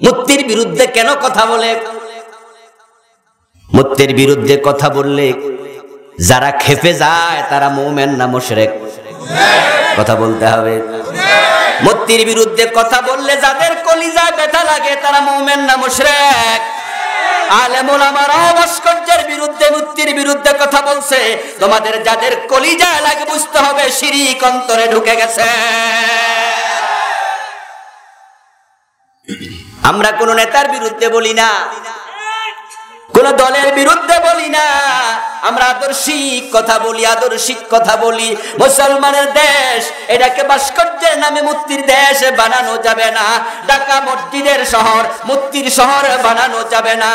মূর্তির বিরুদ্ধে কেন কথা বলে? মূর্তির বিরুদ্ধে কথা বললে যারা খেপে যায় তারা মুমিন না মুশরিক? কথা বলতে হবে। মূর্তির বিরুদ্ধে কথা বললে যাদের কলিজায় ব্যথা লাগে তারা মুমিন না মুশরিক? আলেম ওলামারা ভাস্কর্যের বিরুদ্ধে মূর্তির বিরুদ্ধে কথা বলছে, তোমাদের যাদের কলিজায় লাগে বুঝতে হবে শিরক অন্তরে ঢুকে গেছে। আমরা কোন নেতার বিরুদ্ধে বলি না, কোন দলের বিরুদ্ধে বলি না, আমরা আদর্শিক কথা বলি, আদর্শিক কথা বলি। মুসলমানের দেশ, এটাকে ভাস্কর্যের নামে মূর্তির দেশ বানানো যাবে না। ঢাকা মসজিদের শহর, মূর্তির শহর বানানো যাবে না।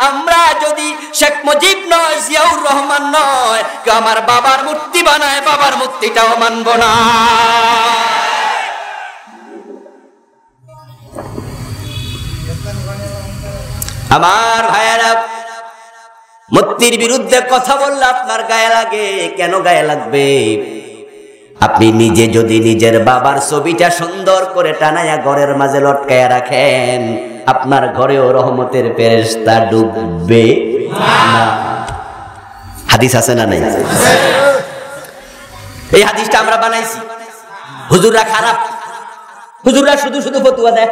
আমরা যদি শেখ মুজিব নয়, জিয়াউর রহমান নয়, কেউ আমার বাবার মূর্তি বানায়, বাবার মূর্তিটাও মানব না। আমার ভাইয়েরা, মূর্তির বিরুদ্ধে কথা বললে আপনার গায়ে লাগে। কেন গায়ে লাগবে? আপনি নিজে যদি নিজের বাবার ছবিটা সুন্দর করে টানায়া ঘরের মাঝে লটকায়া রাখেন, আপনার ঘরেও রহমতের ফেরেশতা ডুববে না। হাদিস আছে না নাই? এই হাদিসটা আমরা বানাইছি। হুজুররা খারাপ, হুজুররা শুধু শুধু ফতোয়া দেয়।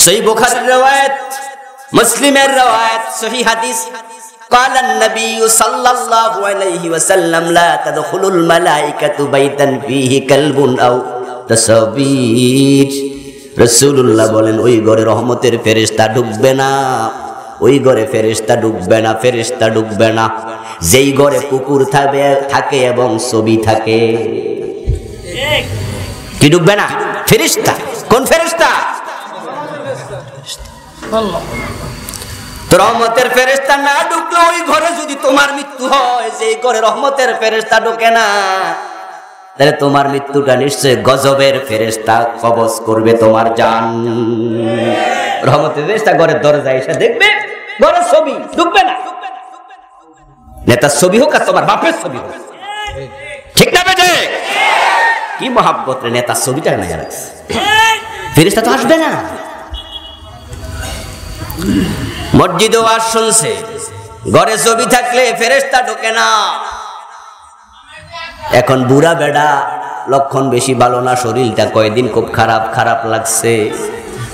সহিহ বুখারীর riwayat, মুসলিমের riwayat, সহিহ হাদিস। قال النبي صلى الله عليه وسلم لا تدخل الملائكة بيتا فيه كلب أو تصوير। রাসূলুল্লাহ বলেন ওই ঘরে রহমতের ফেরেশতা ঢুকবে না, ওই ঘরে ফেরেশতা ঢুকবে না, ফেরেশতা ঢুকবে না যেই ঘরে কুকুর থাকে এবং ছবি থাকে। কি ঢুকবে না? ফেরেশতা। কোন ফেরেশতা? রহমতের ফেরেশতা না ঢুকলে ওই ঘরে যদি তোমার মৃত্যু হয়, যে ঘরে রহমতের ফেরেশতা ঢোকে না, তাহলে তোমার মৃত্যুটা নিশ্চয় গজবের ফেরেশতা কবজ করবে তোমার জান। রহমতের ফেরেশতা ঘরের দরজায় এসে দেখবে ঘরের ছবি, ঢুকবে না। নেতার ছবি হোক আর তোমার বাপের ছবি হোক, ঠিক না বেটে? কি মহাব্বত রে, নেতার ছবিটা না রাখছে, ফেরেশতা তো আসবে না। মসজিদে ওয়াজ শুনছে, ঘরে ছবি থাকলে ফেরেশতা ঢোকে না। এখন বুড়া বেডা, লক্ষণ বেশি ভালো না, শরীরটা কয়েকদিন খুব খারাপ খারাপ লাগছে,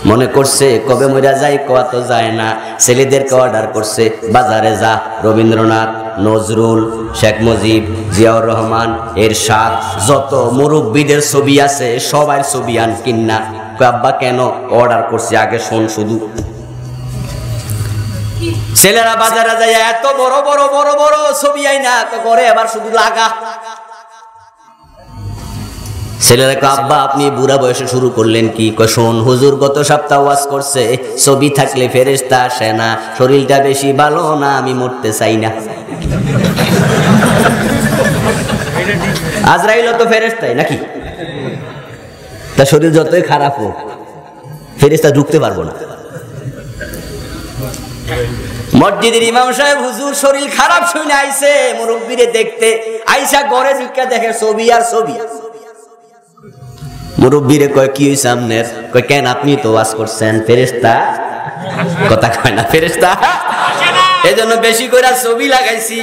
মনে করছে কবে মরা যায়, কোয়া তো যায় না। ছেলেদেরকে অর্ডার করছে বাজারে যা, রবীন্দ্রনাথ, নজরুল, শেখ মুজিব, জিয়াউর রহমান, এরশাদ, যত মুরব্বীদের ছবি আছে সবার ছবি আন কিনা। আব্বা কেন? অর্ডার করছে, আগে শোন শুধু। ছেলেরা বাজারে যায় এত বড় বড় বড় বড় ছবি আই না, ঘরে আবার শুধু লাগা। ছেলেরা কয় আব্বা আপনি বুড়া বয়সে শুরু করলেন কি? কয় শোন, হুজুর গত সপ্তাহ ওয়াজ করছে ছবি থাকলে ফেরেশতা আসে না, শরীরটা বেশি ভালো না, আমি মরতে চাই না। আজরাইল তো ফেরেশতাই নাকি? তা শরীর যতই খারাপ হোক ফেরেশতা ঢুকতে পারবো না। মসজিদের ইমাম সাহেব হুজুর শরীর খারাপ শুনে আইছে মুরব্বিরে দেখতে, আইসা ঘরে ঢুকে দেখে ছবি আর ছবি। মুরব্বিরে কয় কি হইছে আপনার? কয় কেন আপনি তো ওয়াজ করছেন, ফেরেশতা কথা কয় না, ফেরেশতা এজন্য বেশি করে ছবি লাগাইছি।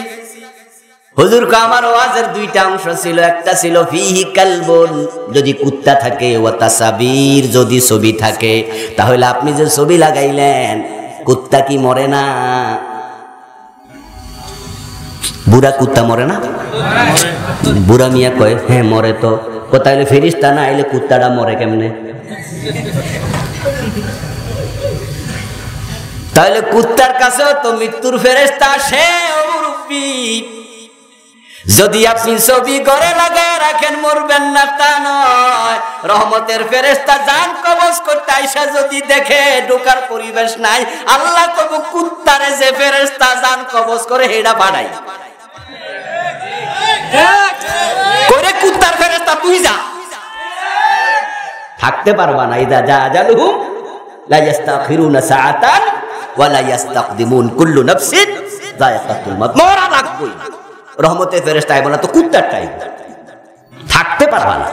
হুজুর কয় আমার ওয়াজের দুইটা অংশ ছিল, একটা ছিল ফিহি কালবুন, যদি কুত্তা থাকে, ওয়া তাসাবির, যদি ছবি থাকে। তাহলে আপনি যে ছবি লাগাইলেন, কুত্তা কি মরে না? বুড়া কুত্তা মরে না? বুড়া মিয়া কয় হ্যাঁ মরে। তো তাহলে ফেরেশতা না আইলে কুত্তাটা মরে কেমনে? তাহলে কুত্তার কাছেও তো মৃত্যুর ফেরেশতা আসে। ও মুরব্বি, যদি আপনি ছবি ঘরে লাগায় রাখেন মরবেন না তা নয়, রহমতের ফেরেশতা জান কবজ করতে আইসা যদি দেখে ঢোকার পরিবেশ নাই, আল্লাহ কবু কুত্তারে যে ফেরেশতা জান কবজ করে হেডা বাড়াই করে, কুত্তার ফেরেশতা তুই যা, থাকতে পারবা না। ইদা জা আজালুহুম লা ইস্তাখিরুনা সাআতান ওয়া লা ইস্তাকদিমুন, কুল্লু নাফসিন যায়কাতুল মাউত, মরা লাগবেই। রহমতের ফেরেশতা আইব না তো কুত্তার টাইব, থাকতে পারবা না।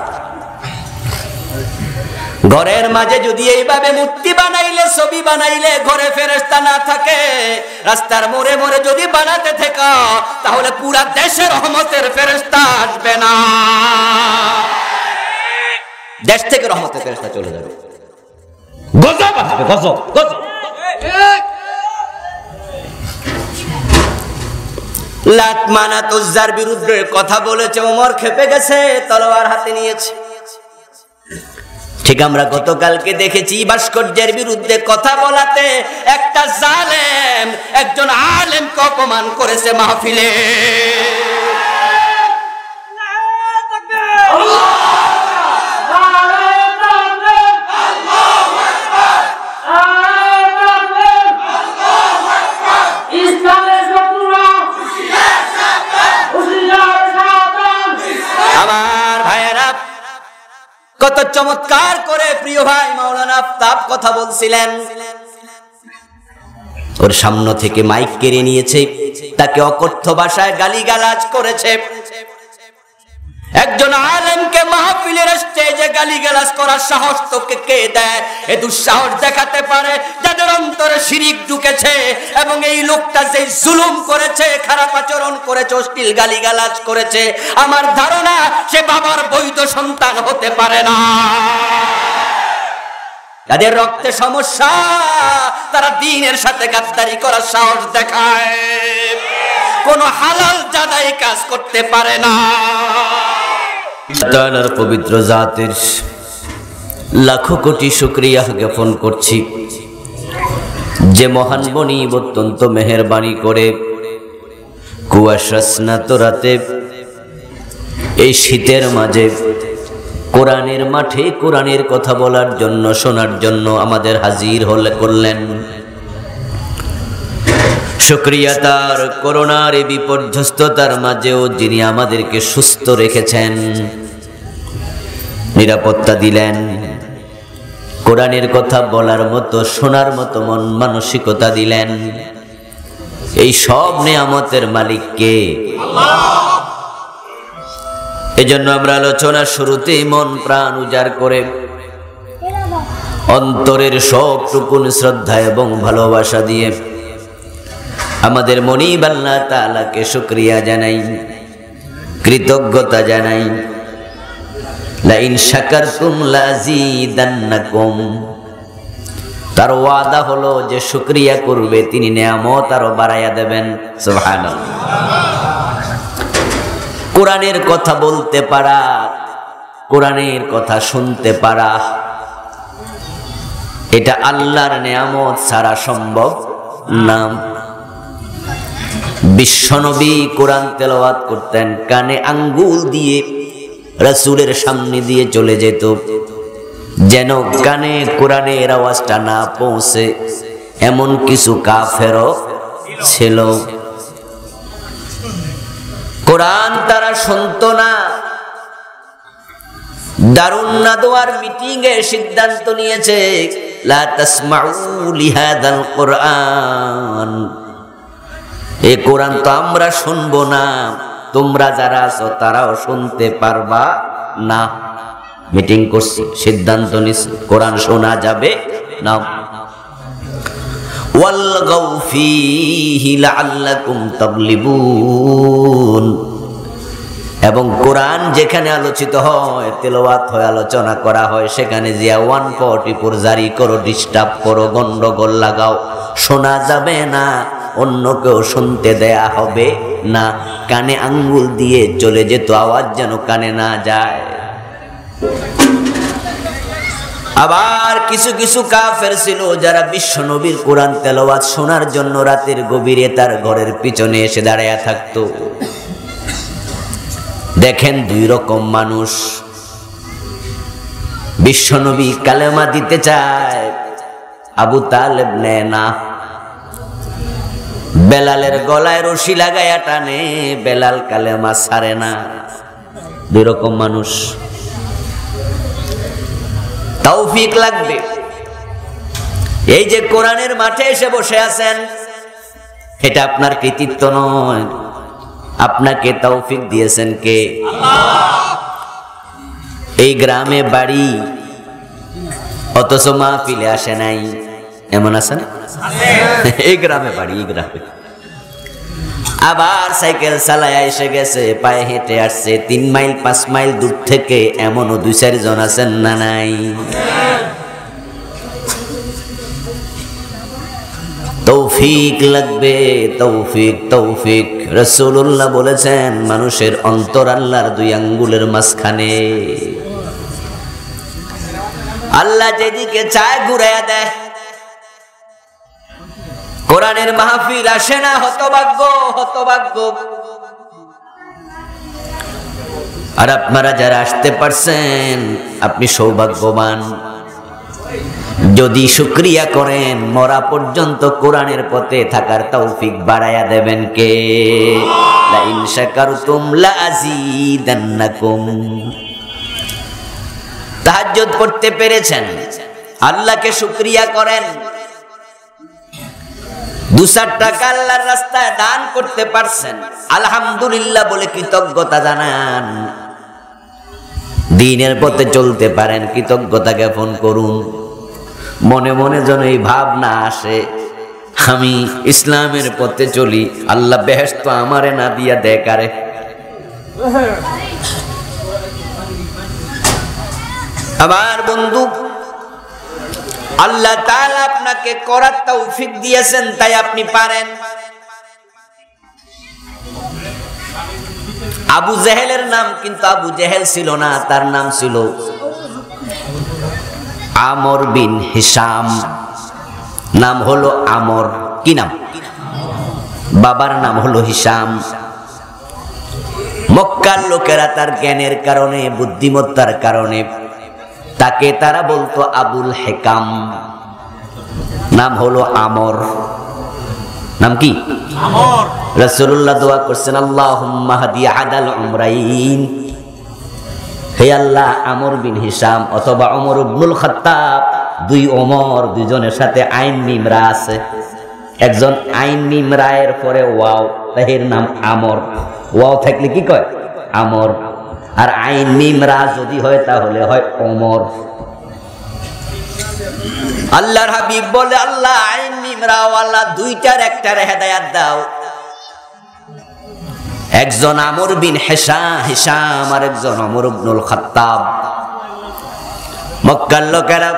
ঘরের মাঝে যদি এইভাবে মূর্তি বানাইলে, ছবি বানাইলে ঘরে ফেরেশতা না থাকে, রাস্তার মোড়ে মোড়ে যদি বানাতে থাকো, তাহলে পুরা দেশে রহমতের ফেরেশতা আসবে না, দেশ থেকে রহমতের ফেরেশতা চলে যাবে, গজব আসবে, গজব গজব। লাত মানাত উজ্জার বিরুদ্ধে কথা বলেছে, ওমর খেপে গেছে, তলোয়ার হাতে নিয়েছে। ঠিক আমরা গতকালকে দেখেছি ভাস্কর্যের বিরুদ্ধে কথা বলাতে একটা জালেম একজন আলেমকে অপমান করেছে মাহফিলে। আমার ভাইয়েরা, কত চমৎকার করে প্রিয় ভাই মাওলানা আফতাব কথা বলছিলেন। ওর সামনে থেকে মাইক কেড়ে নিয়েছে, তাকে অকথ্য ভাষায় গালিগালাজ করেছে। একজন আলেমকে মাহফিলের স্টেজে গালিগালাজ করার সাহস তোকে কে দেয়? এ দুঃসাহস দেখাতে পারে যাদের অন্তরে শিরিক ঢুকেছে, এবং এই লোকটা যে জুলুম করেছে, খারাপ আচরণ করেছে, অশ্লীল গালিগালাজ করেছে, আমার ধারণা সে বাবার বৈধ সন্তান হতে পারে না। যাদের রক্তে সমস্যা, তারা দ্বীনের সাথে গাদ্দারি করার সাহস দেখায়, কোনো হালাল জাদাই কাজ করতে পারে না। তাআলার পবিত্র জাতের লাখো কোটি শুকরিয়া জ্ঞাপন করছি, যে মহান বনি অত্যন্ত মেহেরবানি করে কুয়াশা স্নাত রাতে এই শীতের মাঝে কোরআনের মাঠে কোরআনের কথা বলার জন্য, শোনার জন্য আমাদের হাজির করলেন। শুকরিয়া তার, করোনার এই বিপর্যস্ততার মাঝেও যিনি আমাদেরকে সুস্থ রেখেছেন, নিরাপত্তা দিলেন, কোরআনের কথা বলার মতো, শোনার মতো মন মানসিকতা দিলেন। এই সব নেয়ামতের মালিক কে? এজন্য আমরা আলোচনার শুরুতেই মন প্রাণ উজাড় করে অন্তরের সবটুকুন শ্রদ্ধা এবং ভালোবাসা দিয়ে আমাদের মনিব আল্লাহ তাআলাকে শুকরিয়া জানাই, কৃতজ্ঞতা জানাই। লা ইন শাকারতুম লাযীদান্নাকুম, তার ওয়াদা হলো যে শুকরিয়া করবে তিনি নেয়ামত আরো বাড়াইয়া দেবেন। সুবহানাল্লাহ। কোরআনের কথা বলতে পারা, কোরআনের কথা শুনতে পারা, এটা আল্লাহর নেয়ামত ছাড়া সম্ভব না। বিশ্বনবী কোরআন তেলাওয়াত করতেন, কানে আঙ্গুল দিয়ে রাসূলের সামনে দিয়ে চলে যেত, যেন কানে কোরআনের আওয়াজটা না পৌঁছে। এমন কিছু কাফেরও ছিল, কোরআন তারা শুনতো না। দারুন নাদওয়ার মিটিং এ সিদ্ধান্ত নিয়েছে, লা তাসমাউ লিহাদাল কোরআন, এই কোরআন তো আমরা শুনবো না, তোমরা যারা আছো তারাও শুনতে পারবা না। মিটিং করছি, সিদ্ধান্ত নিছি কোরআন শোনা যাবে না। ওয়ালগাউ ফীহি লাআল্লাকুম তাগলিবুন, এবং কোরআন যেখানে আলোচিত হয়, তেলাওয়াত হয়, আলোচনা করা হয়, সেখানে জিয়া 144 জারি করো, ডিস্টার্ব করো, গন্ডগোল লাগাও, শোনা যাবে না, অন্য কেউ শুনতে দেয়া হবে না। কানে আঙ্গুল দিয়ে চলে যেত, আওয়াজ যেন কানে না যায়। আবার কিছু কিছু কাফের ছিল যারা বিশ্ব নবীর কোরআন তেলাওয়াত শোনার জন্য রাতের গভীরে তার ঘরের পিছনে এসে দাঁড়ায়া থাকতো। দেখেন দুই রকম মানুষ। বিশ্ব নবী কালেমা দিতে চায়, আবু তালেব নেয় না। বেলালের গলায় রশি লাগায়া টানে, বেলাল কালেমা ছাড়ে না। দুই রকম মানুষ। তৌফিক লাগবে। এই যে কোরআনের মাঠে এসে বসে আছেন, এটা আপনার কৃতিত্ব নয়, আপনাকে তৌফিক দিয়েছেন কে? আল্লাহ। এই গ্রামে বাড়ি, অথচ মাহফিলে আসে নাই, এমন আছে না? এই গ্রামে বাড়ি, এই গ্রামে। আবার সাইকেল চালায় এসে গেছে, পায়ে হেঁটে আসছে 3 মাইল 5 মাইল দূর থেকে, এমনও 2-4 জন আছেন না নাই? তৌফিক লাগবে, তৌফিক, তৌফিক। রাসূলুল্লাহ বলেছেন মানুষের অন্তর আল্লাহর 2 আঙ্গুলের মাঝখানে। আল্লাহ যেদিকে চায় ঘুরাইয়া দেয়। কোরআনের মাহফিল আসে না, হতভাগ্য, হতভাগ্য। আর আপনারা যারা আসতে পারছেন আপনি সৌভাগ্যবান। যদি শুকরিয়া করেন মরা পর্যন্ত কোরআনের পথে থাকার তৌফিক বাড়ায়া দেবেন কে? লা ইন শাকারতুম লা আযীদান্নাকুম। তাহাজ্জুদ পড়তে পেরেছেন, আল্লাহকে শুকরিয়া করেন। 2-4 টাকা আল্লাহর রাস্তায় দান করতে পারছেন, আলহামদুলিল্লাহ বলে কৃতজ্ঞতা জানান। দ্বীনের পথে চলতে পারেন, কৃতজ্ঞতা জ্ঞাপন করুন। মনে মনে যেন এই ভাব না আসে আমি ইসলামের পথে চলি, আল্লাহ বেহেশত আমারে না দিয়া দেয় কারে। আমার বন্ধু, আল্লাহ তাআলা আপনাকে করার তৌফিক দিয়েছেন, তাই আপনি পারেন। আবু জেহেলের নাম কিন্তু আবু জেহেল ছিল না, তার নাম ছিল আমর বিন হিশাম। নাম হলো আমর। কি নাম? বাবার নাম হলো হিশাম। মক্কার লোকেরা তার জ্ঞানের কারণে, বুদ্ধিমত্তার কারণে তাকে তারা বলতো আবুল হেকাম। নাম হলো আমর। নাম কি? আমর। রাসূলুল্লাহ দোয়া করছেন আল্লাহুম্মা হাদি আদাল উমরাইন। হে আল্লাহ, আমর বিন হিশাম অথবা ওমর ইবনুল খাত্তাব, 2 ওমর, 2 জনের সাথে আইন মিম রা আছে। একজন আইন মিম রায়ের পরে ওয়াও, তাহের নাম আমর। ওয়াও থাকলে কি কয়? আমর। আর আইন মিম রা যদি হয় তাহলে হয় ওমর। আল্লাহর হাবিব বলে আল্লাহ আইন মিম রা ওয়ালা 2টার একটার হেদায়েত দাও। একজন আমর বিন হিশাম আর একজন ওমর ইবনুল খাত্তাব। মক্কার লোকেরা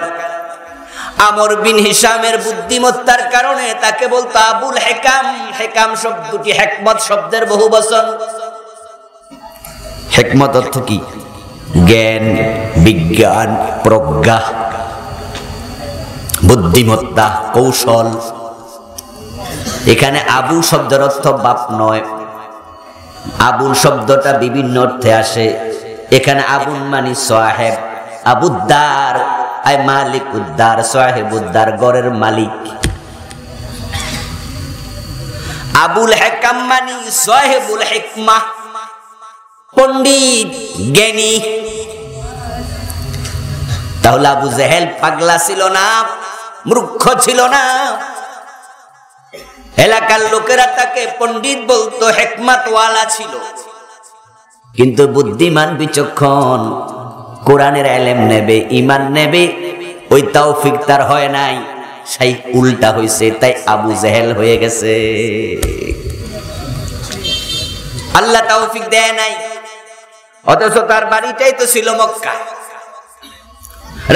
আমর বিন হিশামের বুদ্ধিমত্তার কারণে তাকে বলতো আবুল হেকাম। হেকাম শব্দটি হিকমত শব্দের বহুবচন। হিকমত অর্থ কি? জ্ঞান, বিজ্ঞান, প্রজ্ঞা, বুদ্ধিমত্তা, কৌশল। এখানে আবু শব্দের অর্থ বাপ নয়। আবুল শব্দটা বিভিন্ন অর্থে আসে। এখানে আবুল মানি সাহেব, আবুদ্দার আই মালিক উদ্দার, সাহেবুদ্দার ঘরের মালিক। আবুল হেকাম মানি সাহেবুল হিকমা, পণ্ডিত, জ্ঞানী। তাহলে আবু জেহেল পাগলা ছিল না, মূর্খ ছিল না। এলাকার লোকেরা তাকে পণ্ডিত বলতো, হিকমত ওয়ালা ছিল। কিন্তু বুদ্ধিমান, বিচক্ষণ, কোরআনের ইলম নেবে, ঈমান নেবে, ওই তৌফিক তার হয় নাই, সেই উল্টা হইছে। তাই আবু জেহেল হয়ে গেছে। আল্লাহ তৌফিক দেয় নাই, অথচ তার বাড়িটাই তো ছিল মক্কা।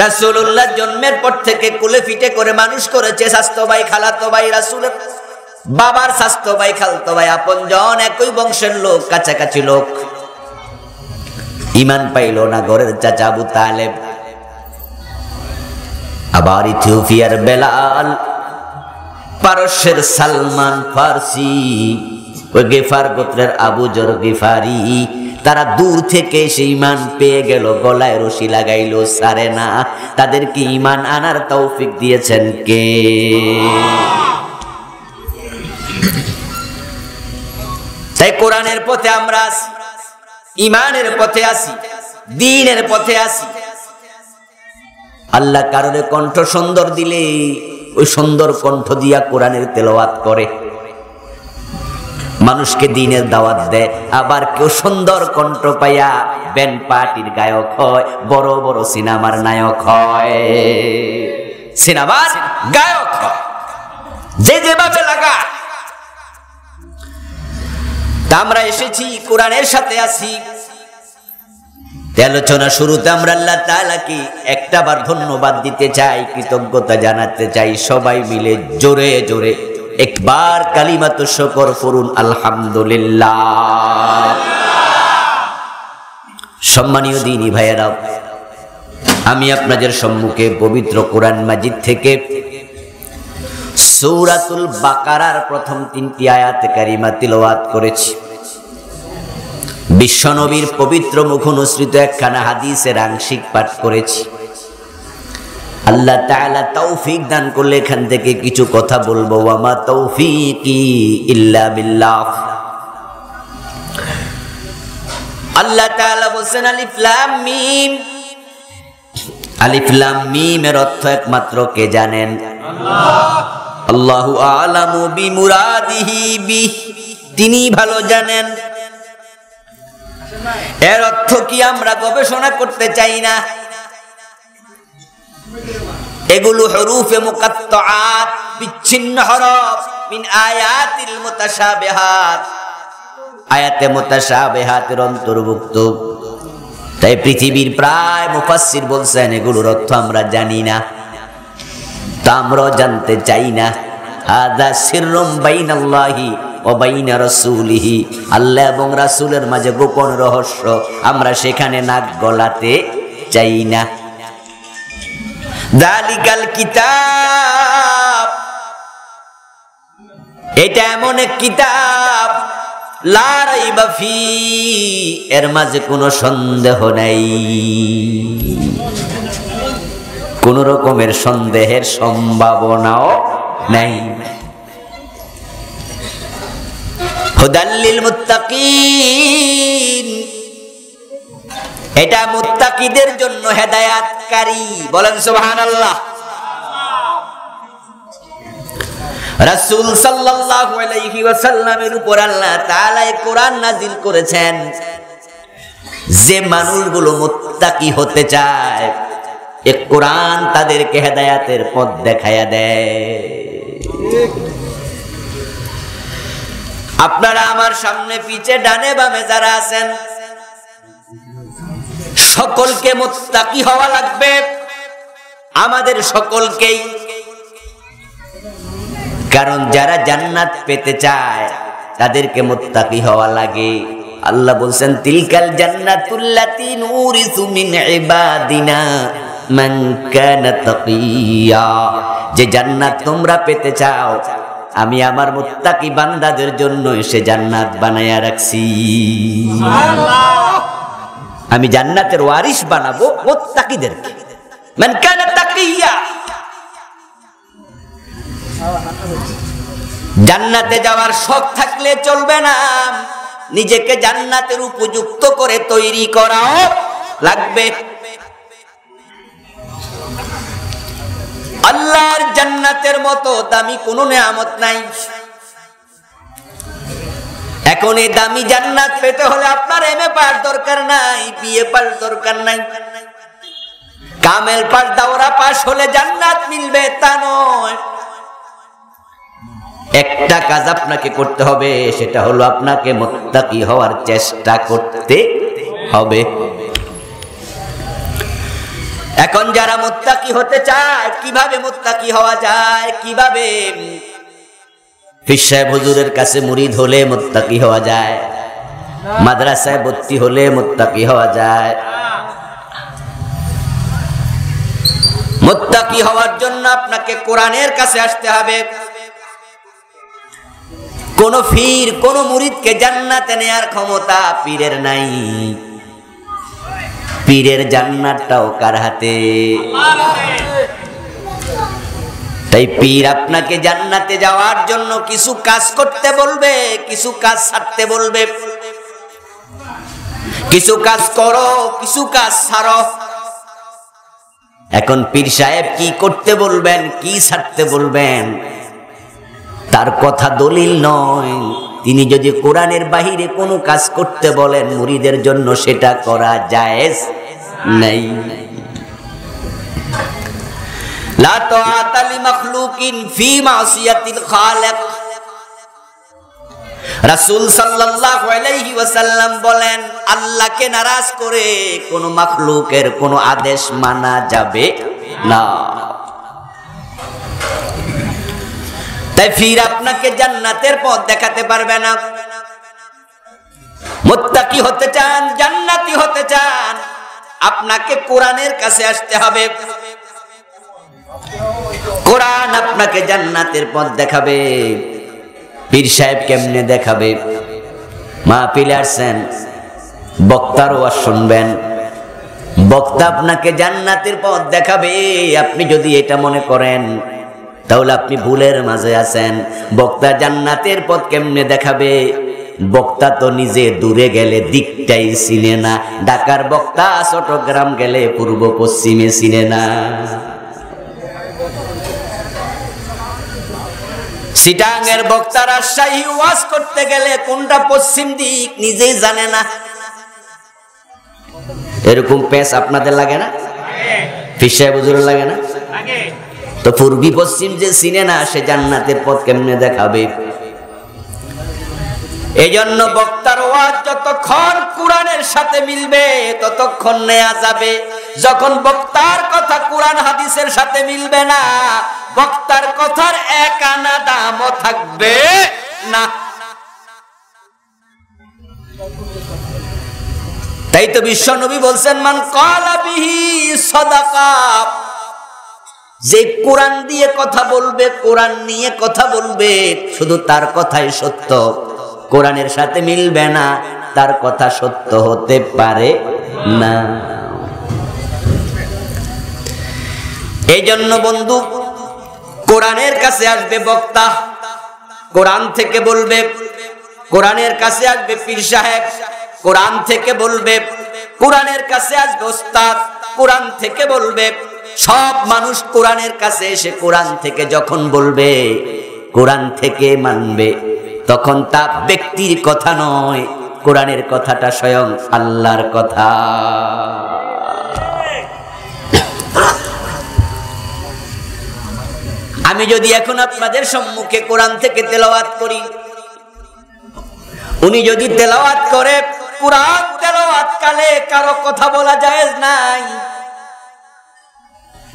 রাসূলুল্লাহ জন্মের পর থেকে কুলে ফিটে করে মানুষ করেছে স্বাস্থ্য ভাই, খালাতো ভাই, রাসূলের বাবার স্বাস্থ্য ভাই, খালাতো ভাই, আপনজন, একই বংশের লোক, কাছাকাছি লোক। ঈমান পাইল না ঘরের চাচা আবু তালেব। আবার ইথিওপিয়ার বেলাল, পারস্যের সালমান ফার্সি, ওই গেফার গোত্রের আবু জর গিফারি, তারা দূর থেকে এসে ঈমান পেয়ে গেল, গলায় রশি লাগাইল, সারে না। তাদেরকে ঈমান আনার তৌফিক দিয়েছেন কে? তাই কোরআনের পথে আমরা আছি, ঈমানের পথে আছি, দ্বীনের পথে আছি। আল্লাহ কারণে কণ্ঠ সুন্দর দিলে ওই সুন্দর কণ্ঠ দিয়া কোরআনের তেলাওয়াত করে। মানুষকে দিনের দাওয়াত দেয়, আবার কেউ সুন্দর কণ্ঠ পাইয়া ব্যান্ড পার্টির গায়ক হয়, বড় বড় সিনেমার নায়ক হয়, সিনেমার গায়ক হয়, যে যেভাবে লাগা। তা আমরা এসেছি কোরআনের সাথে আছি। আলোচনা শুরুতে আমরা আল্লাহ তাআলাকে একটাবার ধন্যবাদ দিতে চাই, কৃতজ্ঞতা জানাতে চাই। সবাই মিলে জোরে জোরে একবার কালিমাতু শুকর পড়ুন, আলহামদুলিল্লাহ। সম্মানীয় দ্বীনি ভাইয়েরা, আমি আপনাদের সম্মুখে পবিত্র কোরআন মাজিদ থেকে সূরাতুল বাকারার প্রথম 3টি আয়াত কারিমা তিলাওয়াত করেছি। বিশ্বনবীর পবিত্র মুখনিসৃত একখানা হাদিসের আংশিক পাঠ করেছি। আল্লাহ তাআলা তৌফিক দান করলে এখান থেকে কিছু কথা বলবো। ওয়া মা তৌফিকি ইল্লা বিল্লাহ। আল্লাহ তাআলা বলেন আলিফ লাম মিম। আলিফ লাম মিম এর অর্থ একমাত্র কে জানেন? আল্লাহ। আল্লাহু আ'লামু বিমুরাদিহি বিহ, তিনি ভালো জানেন। এর অর্থ কি আমরা গবেষণা করতে চাই না? এগুলো হরুফে মুকাত্তাআত, বিচ্ছিন্ন হরফ, মিন আয়াতিল মুতাশাবিহাত, আয়াতে মুতাশাবিহাতের অন্তর্ভুক্ত। তাই পৃথিবীর প্রায় মুফাসসির বলছেন এগুলোর অর্থ আমরা জানি না, তা আমরাও জানতে চাই না। হাযা সিররুম বাইনাল্লাহি ওয়া বাইনা রাসূলিহি, আল্লাহ এবং রাসূলের মাঝে গোপন রহস্য, আমরা সেখানে নাক গলাতে চাই না। যালিকাল কিতাব, এটা এমন এক কিতাব, লা রাইবা ফি, এর মাঝে কোনো সন্দেহ নাই, কোন রকমের সন্দেহের সম্ভাবনাও নাই। হুদাল লিল মুত্তাকিন, এটা মুত্তাকিদের জন্য হেদায়েতকারী। বলেন সুবহানাল্লাহ। রাসূল সাল্লাল্লাহু আলাইহি ওয়াসাল্লামের উপর আল্লাহ তাআলা কোরআন নাযিল করেছেন। যে মানুষগুলো মুত্তাকি হতে চায়, এই কোরআন তাদেরকে হেদায়েতের পথ দেখায়া দেয়। আপনারা আমার সামনে পিছে ডানে বামে যারা আছেন, সকলকে মুত্তাকি হওয়া লাগবে, আমাদের সকলকেই। কারণ যারা জান্নাত পেতে চায় তাদেরকে মুত্তাকি হওয়া লাগে। আল্লাহ বলছেন তিলকাল জান্নাতুল্লাতী নুরিসু মিন ইবাদিনা মান কানা তাকিয়া, যে জান্নাত তোমরা পেতে চাও আমি আমার মুত্তাকি বান্দাদের জন্য সে জান্নাত বানায়া রাখছি। সুবহানাল্লাহ। আমি জান্নাতের ওয়ারিস বানাবো মুত্তাকিদেরকে। মান কানা তাকিয়া, জান্নাতে যাওয়ার শখ থাকলে চলবে না, নিজেকে জান্নাতের উপযুক্ত করে তৈরি করাও লাগবে। আল্লাহর জান্নাতের মতো দামি কোনো নেয়ামত নাই। এখন এই দামি জান্নাত পেতে হলে আপনার এমএ পাস দরকার নাই, বিএ পাস দরকার নাই, কামেল পাস দাওরা পাস হলে জান্নাত মিলবে তা নয়। একটা কাজ আপনাকে করতে হবে, সেটা হলো আপনাকে মুত্তাকি হওয়ার চেষ্টা করতে হবে। এখন যারা মুত্তাকি হতে চায়, কিভাবে মুত্তাকি হওয়া যায়, কিভাবে? পীর সাহেব হুজুরের কাছে মুরিদ হলে মুত্তাকি হওয়া যায়, মাদ্রাসায় ভর্তি হলে মুত্তাকি হওয়া যায়। মুত্তাকি হওয়ার জন্য আপনাকে কোরআনের কাছে আসতে হবে। কোন পীর কোন মুরিদকে জান্নাতে নেয়ার ক্ষমতা পীরের নাই। পীরের জান্নাতটাও কার হাতে? তাই পীর আপনাকে জান্নাতে যাওয়ার জন্য কিছু কাজ করতে বলবে, কিছু কাজ ছাড়তে বলবে। কিছু কাজ করো, কিছু কাজ ছাড়ো। এখন পীর সাহেব কি করতে বলবেন, কি ছাড়তে বলবেন, তার কথা দলিল নয়, তিনি যদি কোরআনের বাহিরে কোনো কাজ করতে বলেন মুরিদের জন্য সেটা করা জায়েজ নাই। লা তাআতা লিমাখলুকিন ফি মাসিয়াতিল খালিক। রাসূল সাল্লাল্লাহু আলাইহি ওয়াসাল্লাম বলেন, আল্লাহকে নারাজ করে কোন মাখলুকের কোন আদেশ মানা যাবে না। তাই ফির আপনাকে জান্নাতের পথ দেখাতে পারবে না। মুত্তাকি হতে চান, জান্নাতি হতে চান, আপনাকে কোরআনের কাছে আসতে হবে। কোরআন আপনাকে জান্নাতের পথ দেখাবে। পীর সাহেব কেমনে দেখাবে? মাহফিলে আসছেন, বক্তার ওয়াজ শুনবেন, বক্তা আপনাকে জান্নাতের পথ দেখাবে। আপনি যদি এটা মনে করেন তাহলে আপনি ভুলের মাঝে আছেন। বক্তা জান্নাতের পথ কেমনে দেখাবে? বক্তা তো নিজে দূরে গেলে দিকটাই চিনে না। ঢাকার বক্তা চট্টগ্রাম গেলে পূর্ব পশ্চিমে চিনে না। চিটাঙের বক্তা রাজশাহী ওয়াজ করতে গেলে কোনটা পশ্চিম দিক নিজেই জানে না। এরকম পেশ আপনাদের লাগে না? পীর সাহেব হুজুরের লাগে না? তো পূর্বী পশ্চিম যে চিনে না সে জান্নাতের পথ কেমনে দেখাবে? এই জন্য বক্তার ওয়াজ যতক্ষণ কোরআনের সাথে মিলবে ততক্ষণ নেওয়া যাবে। যখন বক্তার কথা কোরআন হাদিসের সাথে মিলবে না, বক্তার কথার এক আনা দামও থাকবে না। তাই তো বিশ্বনবী বলছেন, মান ক্বালা বিহি সাদাকা। যে কোরআন দিয়ে কথা বলবে, কোরআন নিয়ে কথা বলবে, শুধু তার কথাই সত্য, কোরআনের সাথে মিলবে না, তার কথা সত্য হতে পারে না। এই জন্য বন্ধু, কোরআনের কাছে আসবে বক্তা, কোরআন থেকে বলবে। কোরআনের কাছে আসবে পীর সাহেব, কোরআন থেকে বলবে। কোরআনের কাছে আসবে ওস্তাদ, কোরআন থেকে বলবে। সব মানুষ কোরআনের কাছে এসে কোরআন থেকে যখন বলবে, কোরআন থেকে মানবে, তখন তা ব্যক্তির কথা নয়, কোরআনের কথাটা স্বয়ং আল্লাহর কথা। আমি যদি এখন আপনাদের সম্মুখে কোরআন থেকে তেলাওয়াত করি, উনি যদি তেলাওয়াত করে, কোরআন তেলাওয়াত কালে কারো কথা বলা জায়েজ নাই,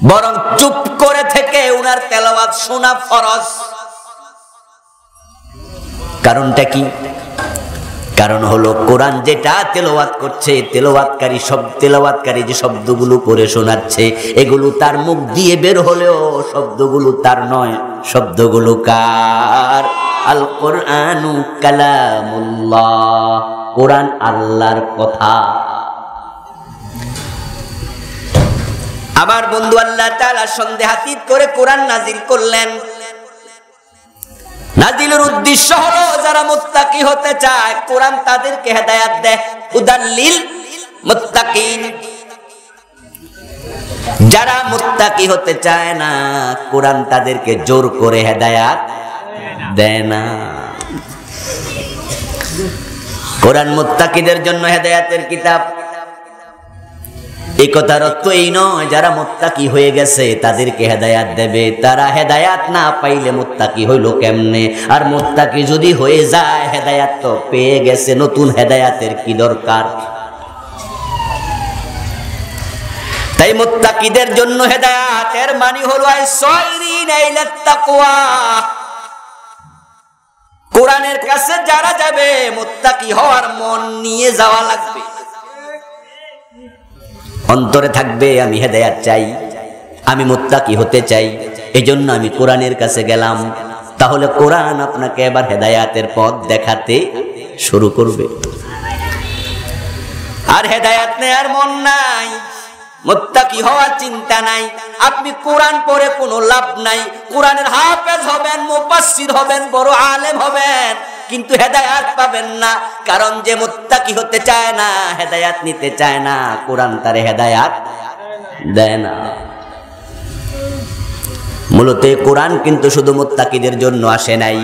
বরং চুপ করে থেকে উনার তেলাওয়াত শোনা ফরজ। কারণটা কি? কারণ হলো কোরআন যেটা তেলাওয়াত করছে, তেলাওয়াতকারী যে শব্দগুলো করে শোনাচ্ছে, এগুলো তার মুখ দিয়ে বের হলেও শব্দগুলো তার নয়, শব্দগুলো কার? আল কোরআনু কালামুল্লাহ, কোরআন আল্লাহর কথা। আমার বন্ধু আল্লাহ তাআলা সন্দেহাতীত করে কোরআন নাজিল করলেন। নাজিলের উদ্দেশ্য হলো যারা মুত্তাকি হতে চায় কোরআন তাদেরকে হেদায়েত দেয়, হুদাল্লিল মুত্তাকিন। যারা মুত্তাকি হতে চায় না কোরআন তাদেরকে জোর করে হেদায়েত দেয় না। কোরআন মুত্তাকিদের জন্য হেদায়েতের কিতাব। এই কথার অর্থ এই নয় যারা মুত্তাকি হয়ে গেছে তাদেরকে হেদায়াত দেবে। তারা হেদায়াত না পাইলে মুত্তাকি হইল কেমনে? আর মুত্তাকি যদি হয়ে যায় হেদায়াত তো পেয়ে গেছে, নতুন হেদায়াতের কি দরকার? তাই মুত্তাকিদের জন্য হেদায়াত, এর মানে হলো আইসাইরিনা ইলাত তাকওয়া। কোরআনের কাছে যারা যাবে মুত্তাকি হওয়ার মন নিয়ে যাওয়া লাগবে। অন্তরে থাকবে আমি হেদায়াত চাই, আমি মুত্তাকি হতে চাই, এজন্য আমি কোরআনের কাছে গেলাম। তাহলে কোরআন আপনাকে এবার হেদায়াতের পথ দেখাতে শুরু করবে। আর হেদায়াত নেয়ার মন নাই, মুত্তাকি হওয়ার চিন্তা নাই, আপনি কোরআন পড়ে কোনো লাভ নাই। কোরআনের হাফেজ হবেন, মুফাসসির হবেন, বড় আলেম হবেন, কিন্তু হেদায়াত পাবেন না। কারণ যে মুত্তাকি হতে চায় না, হেদায়াত নিতে চায় না, কোরআন তারে হেদায়াত দেয় না। মূলত কোরআন কিন্তু শুধু মুত্তাকিদের জন্য আসে নাই।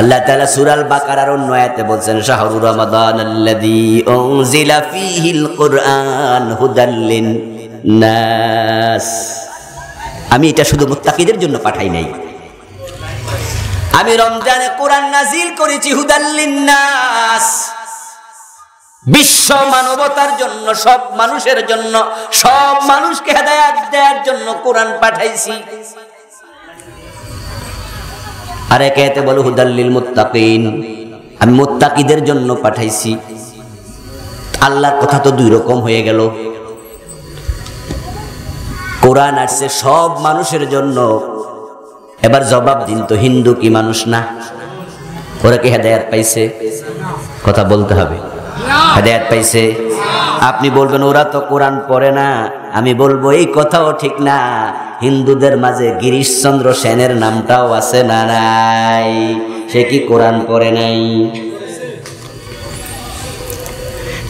আল্লাহ তাআলা সূরা আল বাকারার অন্য আয়াতে বলছেন শাহরু রমাদানাল্লাযী উনজিলা ফীহিল কুরআন হুদাল লিন-নাস। আমি এটা শুধু মুত্তাকিদের জন্য পাঠাই নাই, আমি রমজানে কোরআন নাজিল করেছি হুদাল লিন-নাস, বিশ্ব মানবতার জন্য, সব মানুষের জন্য, সব মানুষকে হেদায়েত দেওয়ার জন্য কোরআন পাঠাইছি। আর এতে বলো হুদাল লিল মুত্তাকিন, আমি মুত্তাকিদের জন্য পাঠাইছি। আল্লাহর কথা তো দুই রকম হয়ে গেল। কোরআন আসছে সব মানুষের জন্য, এবার জবাব দিন তো, হিন্দু কি মানুষ না? ওরা কি হেদায়েত পাইছে? কথা বলতে হবে, হেদায়েত পাইছে? আপনি বলবেন ওরা তো কোরআন পড়ে না, আমি বলবো এই কথাও ঠিক না। হিন্দুদের মাঝে গিরিশচন্দ্র সেনের নামটাও আছে না নাই? সে কি কোরআন পড়ে নাই?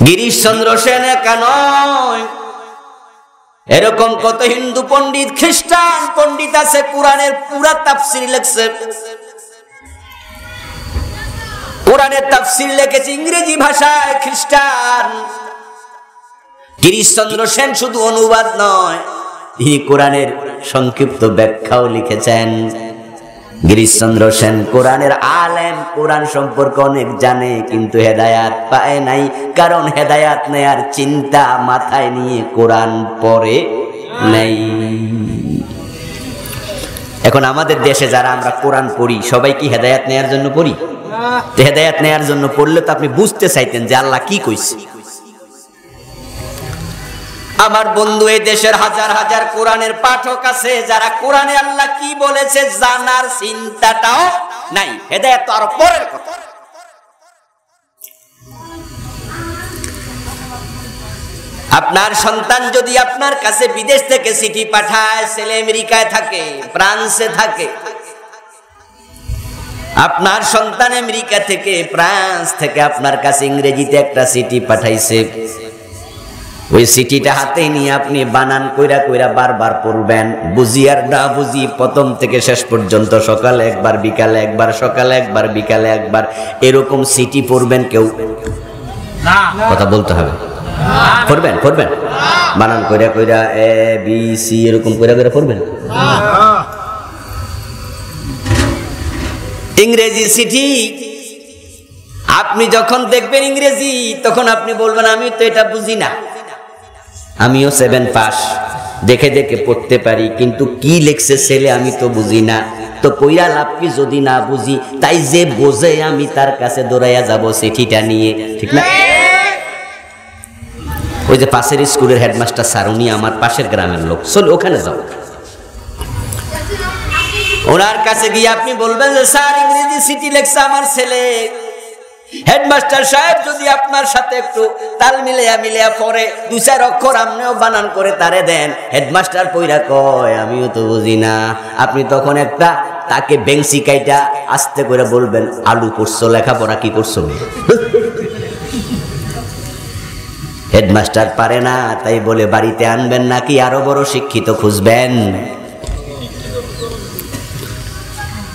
গিরিশচন্দ্র সেন একা নয়, এরকম কত হিন্দু পণ্ডিত, খ্রিস্টান পণ্ডিত আছে, কোরআনের পুরা তাফসীর লিখছে। কোরআনের তাফসীর লিখেছে ইংরেজি ভাষায় খ্রিস্টান। গিরিশচন্দ্র সেন শুধু অনুবাদ নয়, তিনি কোরআনের সংক্ষিপ্ত ব্যাখ্যাও লিখেছেন। গিরিশচন্দ্র সেন কোরআনের আলেম, কোরআন সম্পর্কে অনেক জানে, কিন্তু হেদায়াত পায় নাই, কারণ হেদায়াত নেয়ার চিন্তা মাথায় নিয়ে কোরআন পড়ে নাই। এখন আমাদের দেশে যারা আমরা কোরআন পড়ি, সবাই কি হেদায়াত নেয়ার জন্য পড়ি? হেদায়াত নেয়ার জন্য পড়লে তো আপনি বুঝতে চাইতেন যে আল্লাহ কি কইছে। আমার বন্ধু, এই দেশের হাজার হাজার কোরআনের পাঠক আছে, যারা কোরআনে আল্লাহ কি বলেছে জানার চিন্তাটাও নাই। হেদায়েত তো আরো পরের কথা। আপনার সন্তান যদি আপনার কাছে বিদেশ থেকে চিঠি পাঠায়, ছেলে আমেরিকায় থাকে, ফ্রান্সে থাকে, আপনার সন্তান আমেরিকা থেকে, ফ্রান্স থেকে আপনার কাছে ইংরেজিতে একটা চিঠি পাঠাইছে, ওই চিঠিটা হাতে নিয়ে আপনি বানান কইরা কইরা বারবার পড়বেন, বুঝি আর না বুঝি, প্রথম থেকে শেষ পর্যন্ত, সকালে একবার, বিকালে একবার, সকালে একবার, বিকালে একবার, এরকম চিঠি পড়বেন কেউ? কথা বলতে হবে। পড়বেন? পড়বেন বানান কইরা কইরা, এ বি সি এরকম কইরা কইরা পড়বেন? ইংরেজি চিঠি আপনি যখন দেখবেন ইংরেজি, তখন আপনি বলবেন আমি তো এটা বুঝি না, আমিও 7 পাস, দেখে দেখে পড়তে পারি, কিন্তু কি লিখছে ছেলে আমি তো বুঝি না। তো কইরা লাভ কি যদি না বুঝি? তাই যে বোঝে আমি তার কাছে দৌড়াইয়া যাব চিঠিটা নিয়ে, ঠিক না? ওই যে পাশের স্কুলের হেডমাস্টার স্যার, উনি আমার পাশের গ্রামের লোক, চল ওখানে যাও। ওনার কাছে গিয়ে আপনি বলবেন যে স্যার ইংরেজি চিঠি লিখছে আমার ছেলে। হেডমাস্টার সাহেব যদি আপনার সাথে একটু তাল মিলিয়া পড়ে, 2-4 অক্ষর আপনিও বানান করে তারে দেন, হেডমাস্টার পইরা কয় আমিও তো বুঝি না, আপনি তখন একটা তাকে বেংসি কাইটা আস্তে করে বলবেন আলু পড়ছো, লেখাপড়া কি করছো? হেডমাস্টার পারে না, তাই বলে বাড়িতে আনবেন নাকি আরো বড় শিক্ষিত খুঁজবেন?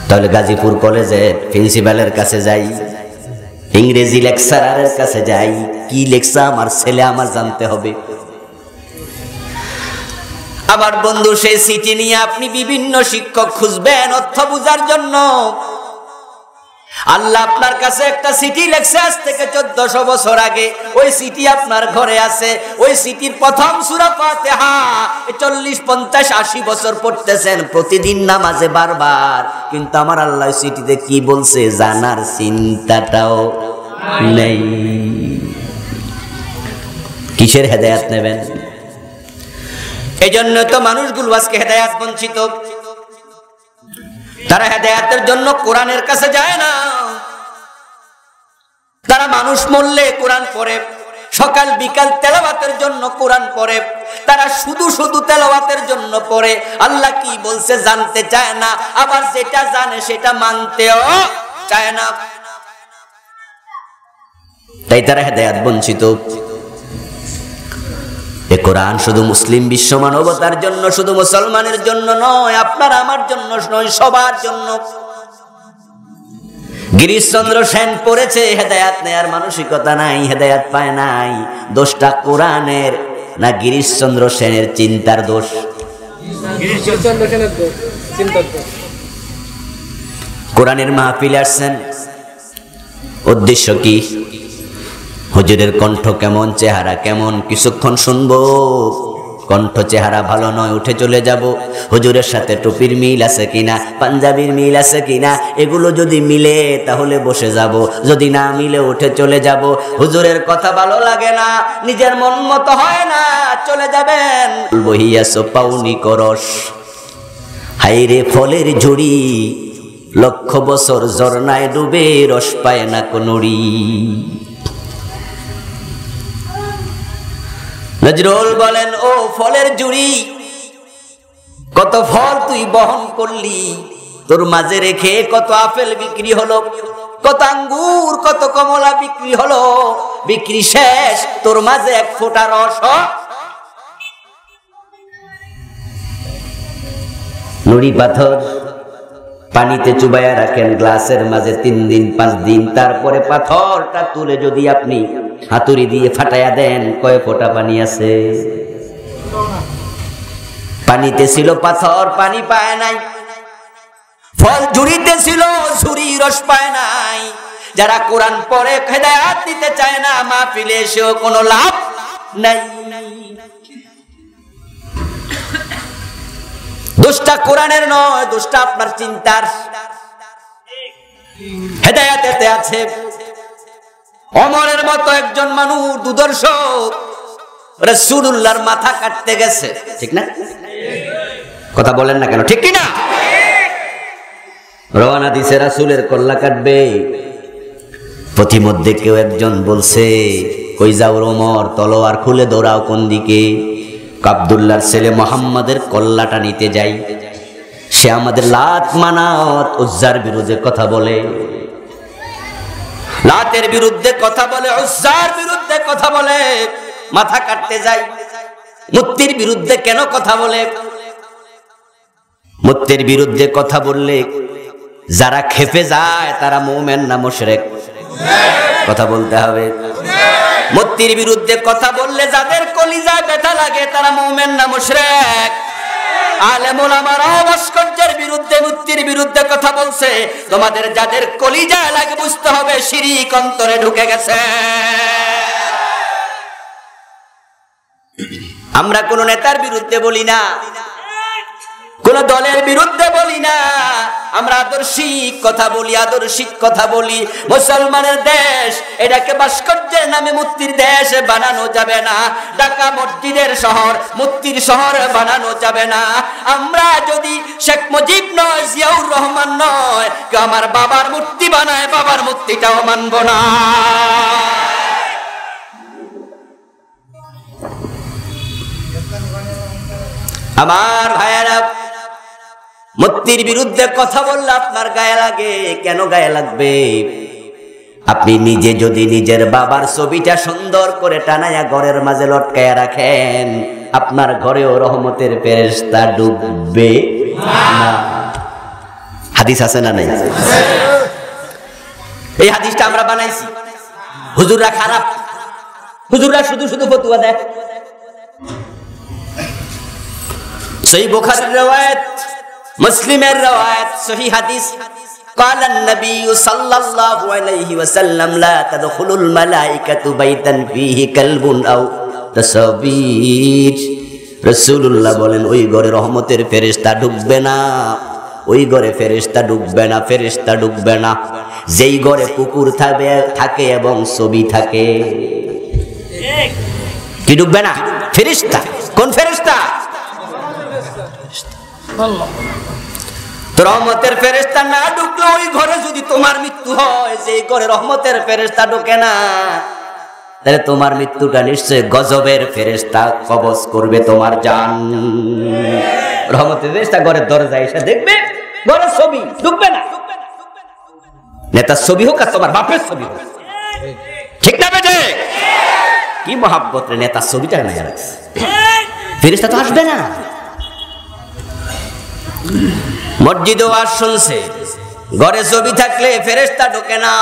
তাহলে গাজীপুর কলেজে প্রিন্সিপালের কাছে যাই, ইংরেজি লেকচারারের কাছে যাই, কি লেখছা আমার ছেলে আমার জানতে হবে। আমার বন্ধু, সেই চিঠি নিয়ে আপনি বিভিন্ন শিক্ষক খুঁজবেন অর্থ বুঝার জন্য। আল্লাহ আপনার কাছে একটা চিঠি লেখছে আজ থেকে 1400 বছর আগে, ওই চিঠি আপনার ঘরে আছে। ওই চিঠির প্রথম সূরা ফাতিহা 40, 50, 80 বছর পড়তেছেন প্রতিদিন নামাজে বারবার, কিন্তু আমার আল্লাহ চিঠিতে কি বলছে জানার চিন্তাটাও নেই। কিসের হেদায়েত নেবেন? এই জন্য তো মানুষগুলো আজকে হেদায়েত বঞ্চিত। তারা হেদায়েতের জন্য কোরআনের কাছে যায় না, তারা মানুষ মরলে কোরআন পড়ে, সকাল বিকাল তেলাওয়াতের জন্য কোরআন পড়ে, তারা শুধু শুধু তেলাওয়াতের জন্য পড়ে, আল্লাহ কি বলছে জানতে চায় না, আবার যেটা জানে সেটা মানতেও চায় না। তাই তারা হেদায়েত বঞ্চিত। এ কোরআন শুধু মুসলিম বিশ্ব মানবতার জন্য, শুধু মুসলমানের জন্য নয়, আপনার আমার জন্য নয়, সবার জন্য। গিরিশচন্দ্র সেন পড়েছে, হেদায়াত নেয়ার মানসিকতা নাই, হেদায়াত পায় নাই। দোষটা কোরআনের না গিরিশচন্দ্র সেনের চিন্তার দোষ? গিরিশচন্দ্র সেনের দোষ, চিন্তার দোষ। কোরআনের মাহফিলে আসছেন, উদ্দেশ্য কি? হুজুরের কণ্ঠ কেমন, চেহারা কেমন, কিছুক্ষণ শুনবো। কণ্ঠ চেহারা ভালো নয়, উঠে চলে যাব। হুজুরের সাথে টুপির মিল আছে কিনা, পাঞ্জাবির মিল আছে কিনা, এগুলো যদি মিলে তাহলে বসে যাব, যদি না মিলে উঠে চলে যাব। হুজুরের কথা ভালো লাগে না, নিজের মন মতো হয় না, চলে যাবেন। বহিয়াছো পাউনি করস, হাইরে ফলের ঝুড়ি, লক্ষ বছর ঝর্ণায় ডুবে রস পায় না কোনড়ি। নজরুল বলেন, ও ফলের জুড়ি, কত ফল তুই বহন করলি, তোর মাঝে রেখে কত আপেল বিক্রি হলো, কত আঙ্গুর কত কমলা বিক্রি হলো, বিক্রি শেষ, তোর মাঝে এক ফোঁটা রস। নুড়ি পাথর পানিতে চুবাইয়া রাখেন গ্লাসের মাঝে 3 দিন 5 দিন, তারপরে পাথরটা তুলে যদি আপনি হাতুড়ি দিয়ে ফাটাইয়া দেন, কয় ফোঁটা পানি আছে? পানিতে ছিল পাথর, পানি পায় নাই। ফল ঝুড়িতে ছিল, ঝুড়ি রস পায় নাই। যারা কোরআন পড়ে হেদায়েত দিতে চায় না, মাহফিলে এসেও কোনো লাভ নাই। দোষটা কোরআনের নয়, দোষটা আপনার চিন্তার। হেদায়েতে আছে। ওমরের মতো একজন মানুষ দুর্দর্শ, রাসূলুল্লাহর মাথা কাটতে গেছে, ঠিক না? কথা বলেন না কেন, ঠিক কি না? রওনা দিছে, রাসূলের কল্লা কাটবে। পথিমধ্যে কেউ একজন বলছে, কই যাও ওমর, তলোয়ার খুলে দৌড়াও কোন দিকে? আব্দুল্লাহর ছেলে মুহাম্মাদের কল্লাটা নিতে যাই। সে আমাদের লাত মানাত উজ্জার বিরুদ্ধে কথা বলে, লাতের বিরুদ্ধে কথা বলে, উজ্জার বিরুদ্ধে কথা বলে, মাথা কাটতে যাই। মূর্তির বিরুদ্ধে কেন কথা বলে? মূর্তির বিরুদ্ধে কথা বললে যারা খেপে যায় তারা মুমিন না মুশরিক? কথা বলতে হবে। মূর্তির বিরুদ্ধে কথা বললে যাদের কলিজায় ব্যথা লাগে তারা মুমিন না মুশরিক? আলেম ওলামারা ভাস্কর্যের বিরুদ্ধে, মূর্তির বিরুদ্ধে কথা বলছে, তোমাদের যাদের কলিজায় লাগে বুঝতে হবে শিরক অন্তরে ঢুকে গেছে। আমরা কোন নেতার বিরুদ্ধে বলি না, কোন দলের বিরুদ্ধে বলি না, আমরা আদর্শিক কথা বলি, আদর্শিক কথা বলি। মুসলমানের দেশ, এটাকে ভাস্কর্যের নামে মূর্তির দেশ বানানো যাবে না। ঢাকা মসজিদের শহর, মূর্তির শহর বানানো যাবে না। আমরা যদি শেখ মুজিব নয়, জিয়াউর রহমান নয়, কেউ আমার বাবার মূর্তি বানায়, বাবার মূর্তিটাও মানব না। আমার ভাইয়েরা, মূর্তির বিরুদ্ধে কথা বললে আপনার গায়ে লাগে। কেন গায়ে লাগবে? আপনি নিজে যদি নিজের বাবার ছবিটা সুন্দর করে টানায়া ঘরের মাঝে লটকায়া রাখেন, আপনার ঘরেও রহমতের ফেরেশতা ডুববে না। হাদিস আছে না নাই? এই হাদিসটা আমরা বানাইছি। হুজুররা খারাপ, হুজুররা শুধু শুধু ফতোয়া দেয়। সহিহ বুখারীর রওয়ায়াত, মুসলিমের রওয়ায়াত, সহিহ হাদিস। قال النبي صلى الله عليه وسلم لا تدخل الملائكة بيتا فيه كلب أو تصوير। রাসূলুল্লাহ বলেন, ওই ঘরে রহমতের ফেরেশতা ঢুকবে না, ওই ঘরে ফেরেশতা ঢুকবে না, ফেরেশতা ঢুকবে না যেই ঘরে কুকুর থাকে এবং ছবি থাকে। কি ঢুকবে না? ফেরেশতা। কোন ফেরেশতা? রহমতের ফেরেশতা না ঢুকলে ওই ঘরে যদি তোমার মৃত্যু হয়, যে ঘরে রহমতের ফেরেশতা ঢোকে না, তাহলে তোমার মৃত্যুটা নিশ্চয় গজবের ফেরেশতা কবজ করবে তোমার জান। রহমতের ফেরেশতা ঘরের দরজায় এসে দেখবে ঘরের ছবি, ঢুকবে না। নেতার ছবি হোক আর তোমার বাপের ছবি হোক, ঠিক না বেটে? কি মহাব্বত রে, নেতার ছবিটা না রাখছে, ফেরেশতা তো আসবে না। মসজিদে ওয়াজ শুনছে, ঘরে ছবি থাকলে ফেরেশতা ঢোকে না।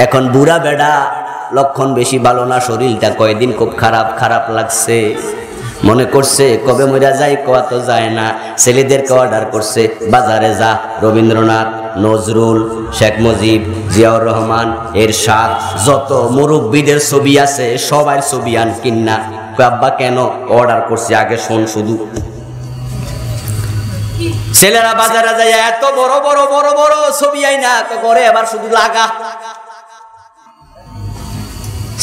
এখন বুড়া বেড়া, লক্ষণ বেশি ভালো না, শরীরটা কয়েকদিন খুব খারাপ খারাপ লাগছে, মনে করছে কবে মরা যায়, কোয়া তো যায় না। ছেলেদেরকে অর্ডার করছে বাজারে যা, রবীন্দ্রনাথ, নজরুল, শেখ মুজিব, জিয়াউর রহমান, এরশাদ, যত মুরব্বীদের ছবি আছে সবার ছবি আন কিন্না। আব্বা কেন? অর্ডার করছে, আগে শোন শুধু। ছেলেরা বাজারে যায় এত বড় বড় বড় বড় ছবি আইনা করে, এবার শুধু লাগা।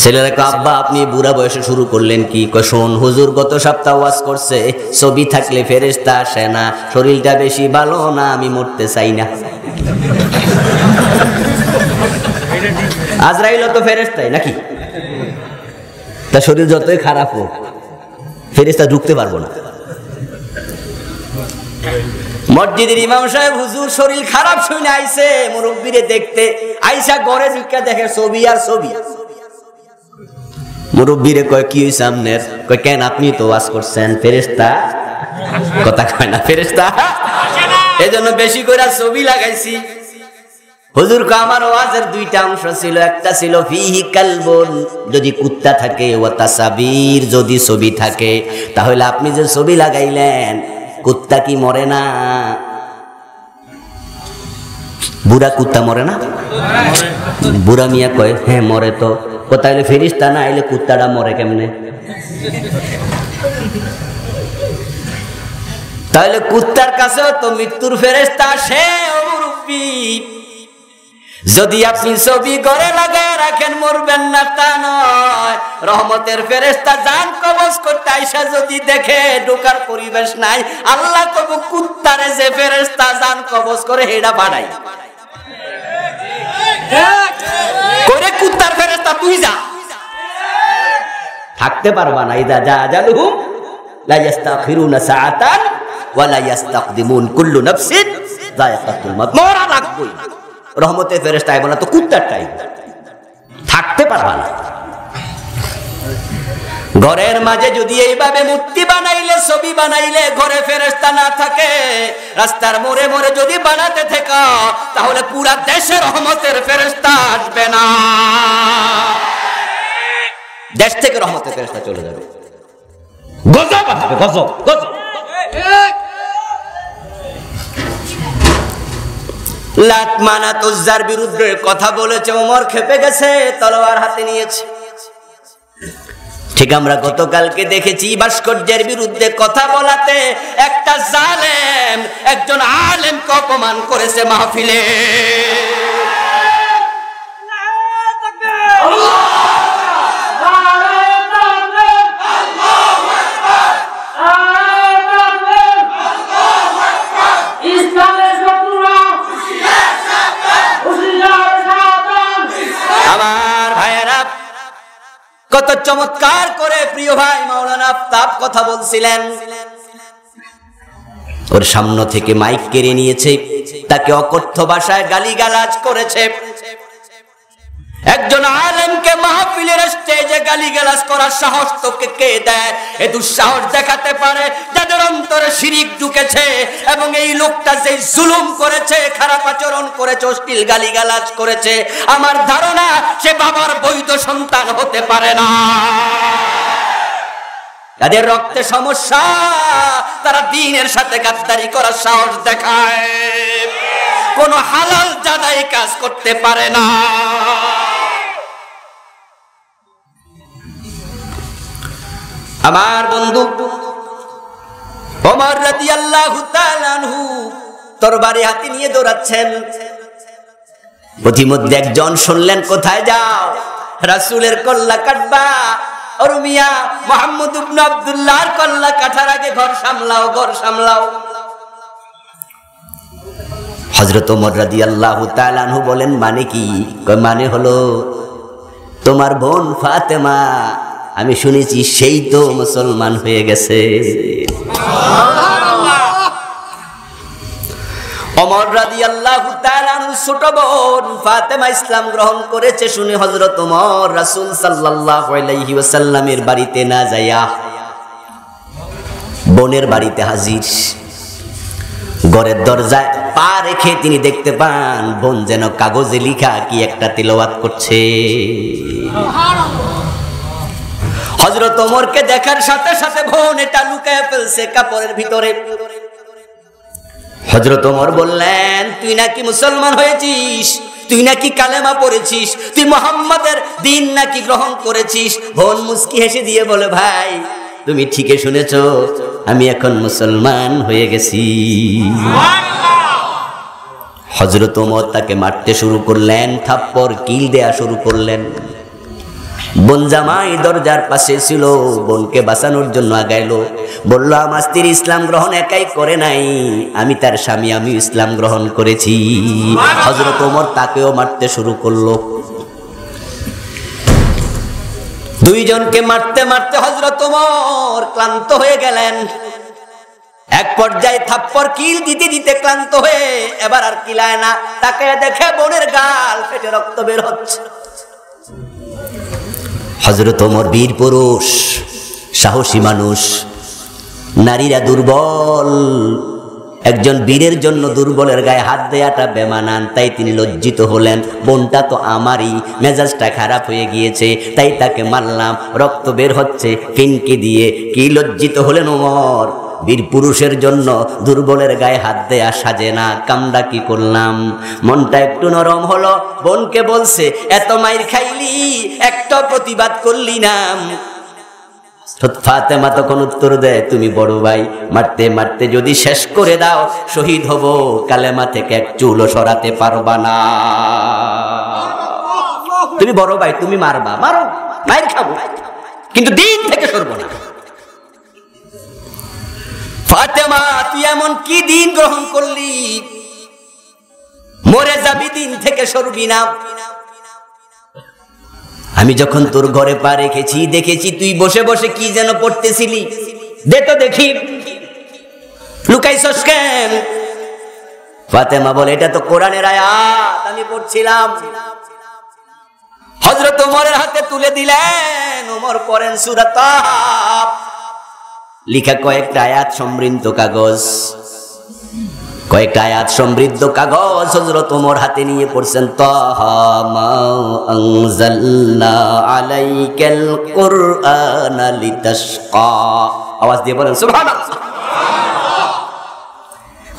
ছেলেরা কয় আব্বা আপনি বুড়া বয়সে শুরু করলেন কি? কয় শোন, হুজুর গত সপ্তাহ ওয়াজ করছে ছবি থাকলে ফেরেশতা আসে না, শরীরটা বেশি ভালো না, আমি মরতে চাই না। আজরাইল তো ফেরেশতাই নাকি? তা শরীর যতই খারাপ হোক ফেরেশতা ঢুকতে পারবো না। মসজিদের ইমাম সাহেব হুজুর শরীর খারাপ শুনে আইছে মুরব্বিরে দেখতে, আইসা ঘরে ঢুকে দেখে ছবি আর ছবি। মুরব্বিরে কয় কি হইছে আপনার? কয় কেন আপনি তো ওয়াজ করছেন ফেরেশতা কথা কয় না, ফেরেশতা এজন্য বেশি করে ছবি লাগাইছি। হুজুর কয় আমার ওয়াজের দুইটা অংশ ছিল, একটা ছিল ফিহি কালবুন, যদি কুত্তা থাকে, ওয়া তাসাবির, যদি ছবি থাকে। তাহলে আপনি যে ছবি লাগাইলেন কুত্তা কি মরে না? বুড়া কুত্তা মরে না? বুড়া মিয়া কয় হ্যাঁ মরে তো। তাহলে ফেরেশতা না আইলে কুত্তাটা মরে কেমনে? তাহলে কুত্তার কাছেও তো মৃত্যুর ফেরেশতা আসে। ও মুরব্বি, যদি আপনি ছবি ঘরে লাগায় রাখেন মরবেন না তা নয়, রহমতের ফেরেশতা জান কবজ করতে আইসা যদি দেখে ঢোকার পরিবেশ নাই, আল্লাহ কব কুত্তারে যে ফেরেশতা জান কবজ করে হেডা বাড়াই করে, কুত্তার ফেরেশতা তুই যা, থাকতে পারবা না। ইদা জা আজালুহুম লা ইস্তাখিরুনা সাআতান ওয়া লা ইস্তাকদিমুন, কুল্লু নাফসিন যায়কাতুল মাউত, মরা লাগবেই। রহমতের ফেরেশতা আইব না তো কুত্তারটাই, থাকতে পারবা না। ঘরের মাঝে যদি এইভাবে মূর্তি বানাইলে, ছবি বানাইলে, ঘরে ফেরেশতা না থাকে, রাস্তার মোড়ে মোড়ে যদি বানাতে থাকো, তাহলে পুরা দেশে রহমতের ফেরেশতা আসবে না, দেশ থেকে রহমতের ফেরেশতা চলে যাবে, গজব আসবে, গজব গজব। লাত মানাত উজ্জার বিরুদ্ধে কথা বলেছে, ওমর খেপে গেছে, তলোয়ার হাতে নিয়েছে। ঠিক আমরা গতকালকে দেখেছি ভাস্কর্যের বিরুদ্ধে কথা বলাতে একটা জালেম একজন আলেমকে অপমান করেছে মাহফিলে। আমার ভাইয়েরা, কত চমৎকার করে প্রিয় ভাই মাওলানা আফতাব কথা বলছিলেন। ওর সামনে থেকে মাইক কেড়ে নিয়েছে, তাকে অকথ্য ভাষায় গালিগালাজ করেছে। একজন আলেমকে মাহফিলের স্টেজে গালিগালাজ করার সাহস তোকে কে দেয়? এ দুঃসাহস দেখাতে পারে যাদের অন্তরে শিরিক ঢুকেছে, এবং এই লোকটা যে জুলুম করেছে, খারাপ আচরণ করেছে, অশ্লীল গালিগালাজ করেছে, আমার ধারণা সে বাবার বৈধ সন্তান হতে পারে না। যাদের রক্তে সমস্যা, তারা দ্বীনের সাথে গাদ্দারি করার সাহস দেখায়, কোন হালাল জাদাই কাজ করতে পারে না। আমার বন্ধু ওমর রাদিয়াল্লাহু তাআলা আনহু তরবারি হাতে নিয়ে দৌড়াচ্ছেন। প্রতিমধ্যে একজন শুনলেন, কোথায় যাও? রাসূলের কল্লা কাটবা? ওর মিয়া মুহাম্মদ ইবনে আব্দুল্লাহর কল্লা কাটার আগে ঘর সামলাও, ঘর সামলাও। হযরত ওমর রাদিয়াল্লাহু তাআলা আনহু বলেন, মানে কি? মানে হলো তোমার বোন ফাতেমা, আমি শুনেছি সেই তো মুসলমান হয়ে গেছে। ওমর রাদিয়াল্লাহু তাআলা আনহুর ছোট বোন ফাতেমা ইসলাম গ্রহণ করেছে শুনে হযরত ওমর রাসূল সাল্লাল্লাহু আলাইহি ওয়াসাল্লামের বাড়িতে না যায়া বোনের বাড়িতে হাজির। ঘরের দরজায় পা রেখে তিনি দেখতে পান বোন যেন কাগজে লিখা কি একটা তিলাওয়াত করছে। হযরত ওমরকে দেখার সাথে সাথে বোন এটা লুকায় ফেলছে কাপড়ের ভিতরে। হযরত ওমর বললেন, তুই নাকি মুসলমান হয়েছিস, তুই নাকি কালেমা পড়েছিস, তুই মুহাম্মাদের দ্বীন নাকি গ্রহণ করেছিস। বোন মুস্কি হেসে দিয়ে বলে, ভাই তুমি ঠিকই শুনেছো, আমি এখন মুসলমান হয়ে গেছি। হযরত ওমর তাকে মারতে শুরু করলেন, থাপ্পড় কিল দেয়া শুরু করলেন। বোন জামাই দরজার পাশে ছিল, বোনকে বাঁচানোর জন্য আগাইলো, বলল আমার স্ত্রী ইসলাম গ্রহণ একাই করে নাই, আমি তার স্বামী, আমি ইসলাম গ্রহণ করেছি। হযরত ওমর তাকেও মারতে শুরু করলো। দুইজনকে মারতে মারতে হযরত ওমর ক্লান্ত হয়ে গেলেন। এক পর্যায়ে থাপ্পড় কিল দিতে দিতে ক্লান্ত হয়ে এবার আর কিলায় না, তাকে দেখে বোনের গাল ফেটে রক্ত বের হচ্ছে। হযরত ওমর বীর পুরুষ, সাহসী মানুষ, নারীরা দুর্বল, একজন বীরের জন্য দুর্বলের গায়ে হাত দেয়াটা বেমানান, তাই তিনি লজ্জিত হলেন। বোনটা তো আমারই, মেজাজটা খারাপ হয়ে গিয়েছে, তাই তাকে মারলাম, রক্ত বের হচ্ছে, ফিনকি দিয়ে। কি লজ্জিত হলেন ওমর, বীর পুরুষের জন্য দুর্বলের গায়ে হাত দেয়া সাজে না, কামড়া কি করলাম। মনটা একটু নরম হলো, বোনকে বলছে, এত মাইর খাইলি, একটা প্রতিবাদ করলি না। ফাতেমা তখন উত্তর দেয়, তুমি বড় ভাই, মারতে মারতে যদি শেষ করে দাও শহীদ হব, কালেমা থেকে এক চুলও সরাতে পারবা না। তুমি বড় ভাই, তুমি মারবা, মারো, মাইর খাবো, কিন্তু দিন থেকে সরব না। ফাতেমা তুই এমন কি দিন গ্রহণ করলি, মরে যাবি, দিন থেকে সরবি না। আমি যখন তোর ঘরে পা রেখেছি দেখেছি তুই বসে বসে কি যেন পড়তেছিলি, দে তো দেখি, লুকাইছস কেন? ফাতেমা বলে, এটা তো কোরআনের আয়াত, আমি পড়ছিলাম। হযরত ওমরের হাতে তুলে দিলেন, ওমর পড়েন সূরা তাহা, লিখা কয়েকটা আয়াত সমৃদ্ধ কাগজ, কয়েকটা আয়াত সমৃদ্ধ কাগজ হযরত ওমর হাতে নিয়ে পড়ছেন, তাহা মা আনজালনা আলাইকাল কুরআনা লিতাশকা। আওয়াজ দিয়ে বলেন সুবহানাল্লাহ।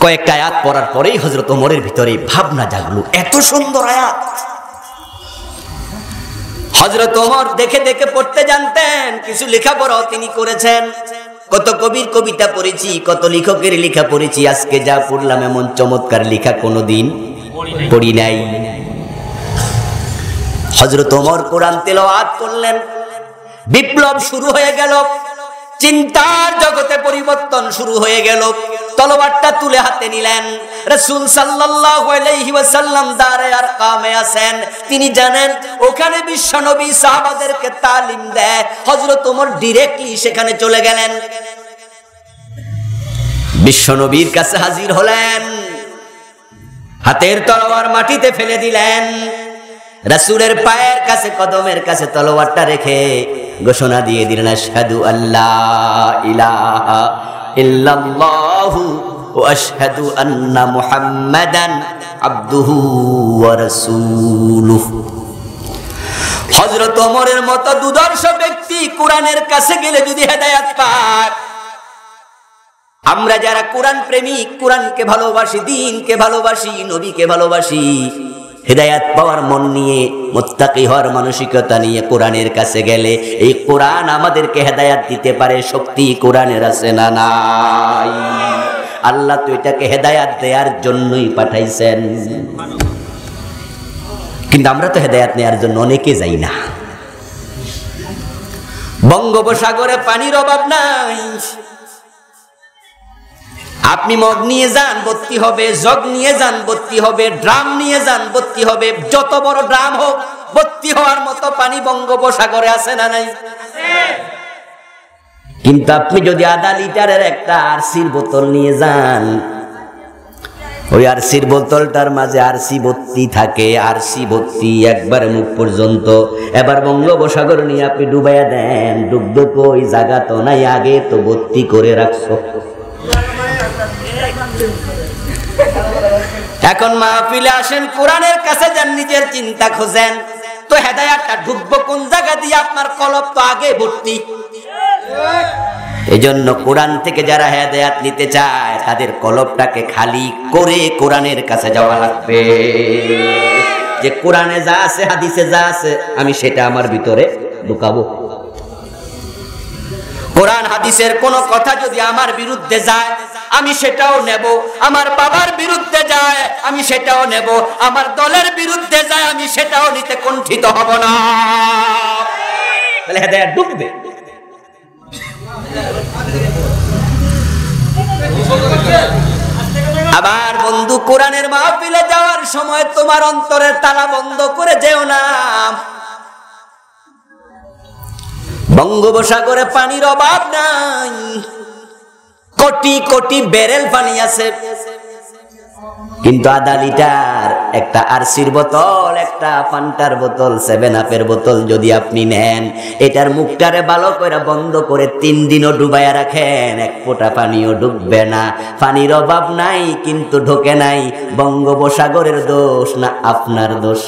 কয়েকটা আয়াত পড়ার পরেই হযরত ওমরের ভিতরে ভাবনা জাগলো, এত সুন্দর আয়াত। হযরত ওমর দেখে দেখে পড়তে জানতেন, কিছু লেখাপড়াও তিনি করেছেন। কত কবির কবিতা পড়েছি, কত লেখকের লেখা পড়েছি, আজকে যা পড়লাম এমন চমৎকার লেখা কোনোদিন পড়ি নাই। হযরত ওমর কোরআন তেলাওয়াত করলেন, বিপ্লব শুরু হয়ে গেল, চিন্তার জগতে পরিবর্তন শুরু হয়ে গেল। তলোয়ারটা তুলে হাতে নিলেন, রাসূল সাল্লাল্লাহু আলাইহি ওয়াসাল্লাম দারে আরকামে আছেন, তিনি জানেন ওখানে বিশ্বনবী সাহাবাদেরকে তালিম দেয়। হযরত ওমর ডাইরেক্টলি সেখানে চলে গেলেন, বিশ্বনবীর কাছে হাজির হলেন, হাতের তলোয়ার মাটিতে ফেলে দিলেন, রাসূলের পায়ের কাছে, কদমের কাছে তলোয়ারটা রেখে ঘোষণা দিয়ে দিলেন, আশহাদু আল্লা ইলাহা ইল্লাল্লাহু ওয়া আশহাদু আন্না মুহাম্মাদান আবদুহু ওয়া রাসূলুহু। হযরত ওমরের মতো দুর্ধর্ষ ব্যক্তি কোরআনের কাছে গেলে যদি হেদায়েত পায়, আমরা যারা কোরআন প্রেমিক, কোরআনকে ভালোবাসি, দ্বীনকে ভালোবাসি, নবীকে ভালোবাসি, হেদায়েত পাওয়ার মন নিয়ে, মুত্তাকি হওয়ার মানসিকতা নিয়ে কোরআনের কাছে গেলে এই কোরআন আমাদেরকে হেদায়েত দিতে পারে। শক্তি কোরআনের আছে না নাই? আল্লাহ তো এটাকে হেদায়েত দেওয়ার জন্যই পাঠাইছেন, কিন্তু আমরা তো হেদায়েত নেওয়ার জন্য অনেকে যাই না। বঙ্গোপসাগরে পানির অভাব নাই, আপনি মগ নিয়ে যান ভর্তি হবে, জগ নিয়ে যান ভর্তি হবে, ড্রাম নিয়ে যান ভর্তি হবে, যত বড় ড্রাম হোক ভর্তি হওয়ার মতো পানি বঙ্গোপসাগরে আছে না নাই? কিন্তু আপনি যদি আধা লিটারের একটা আরসির বোতল নিয়ে যান, ওই আরসির বোতলটার মাঝে আরসি ভর্তি থাকে, আরসি ভর্তি একবার মুখ পর্যন্ত। এবার বঙ্গোপসাগর নিয়ে আপনি ডুবাইয়া দেন, ডুববে তো ওই জায়গা তো নাই, আগে তো ভর্তি করে রাখছো। এখন মাহফিলে আসেন, কোরআনের কাছে যান, নিজের চিন্তা খোঁজেন তো হেদায়েতটা ঢুকবো কোন জায়গা দিয়ে? আপনার কলব তো আগে ভর্তি। এজন্য কোরআন থেকে যারা হেদায়েত নিতে চায় তাদের কলবটাকে খালি করে কোরআনের কাছে যাওয়া লাগবে। যে কোরআনে যা আছে, হাদিসে যা আছে, আমি সেটা আমার ভিতরে ঢুকাবো। কোরআন হাদিসের কোন কথা যদি আমার বিরুদ্ধে যায় আমি সেটাও নেব, আমার বাবার বিরুদ্ধে যায় আমি সেটাও নেব, আমার দলের বিরুদ্ধে যায় আমি সেটাও নিতে কুণ্ঠিত হব না। তাহলে হেদায়েত ঢুকবে। আবার বন্ধু, কোরআনের মাহফিলে যাওয়ার সময় তোমার অন্তরের তালা বন্ধ করে যেও না। বঙ্গোপসাগরে পানির অভাব নাই, কোটি কোটি ব্যারেল পানি আছে, কিন্তু আধা লিটার একটা আরসির বোতল, একটা ফান্টার বোতল, 7 আপের বোতল যদি আপনি নেন, এটার মুখটারে ভালো করে বন্ধ করে 3 দিনও ডুবাইয়া রাখেন, এক ফোঁটা পানিও ডুববে না। পানির অভাব নাই কিন্তু ঢোকে নাই। বঙ্গোপসাগরের দোষ না আপনার দোষ?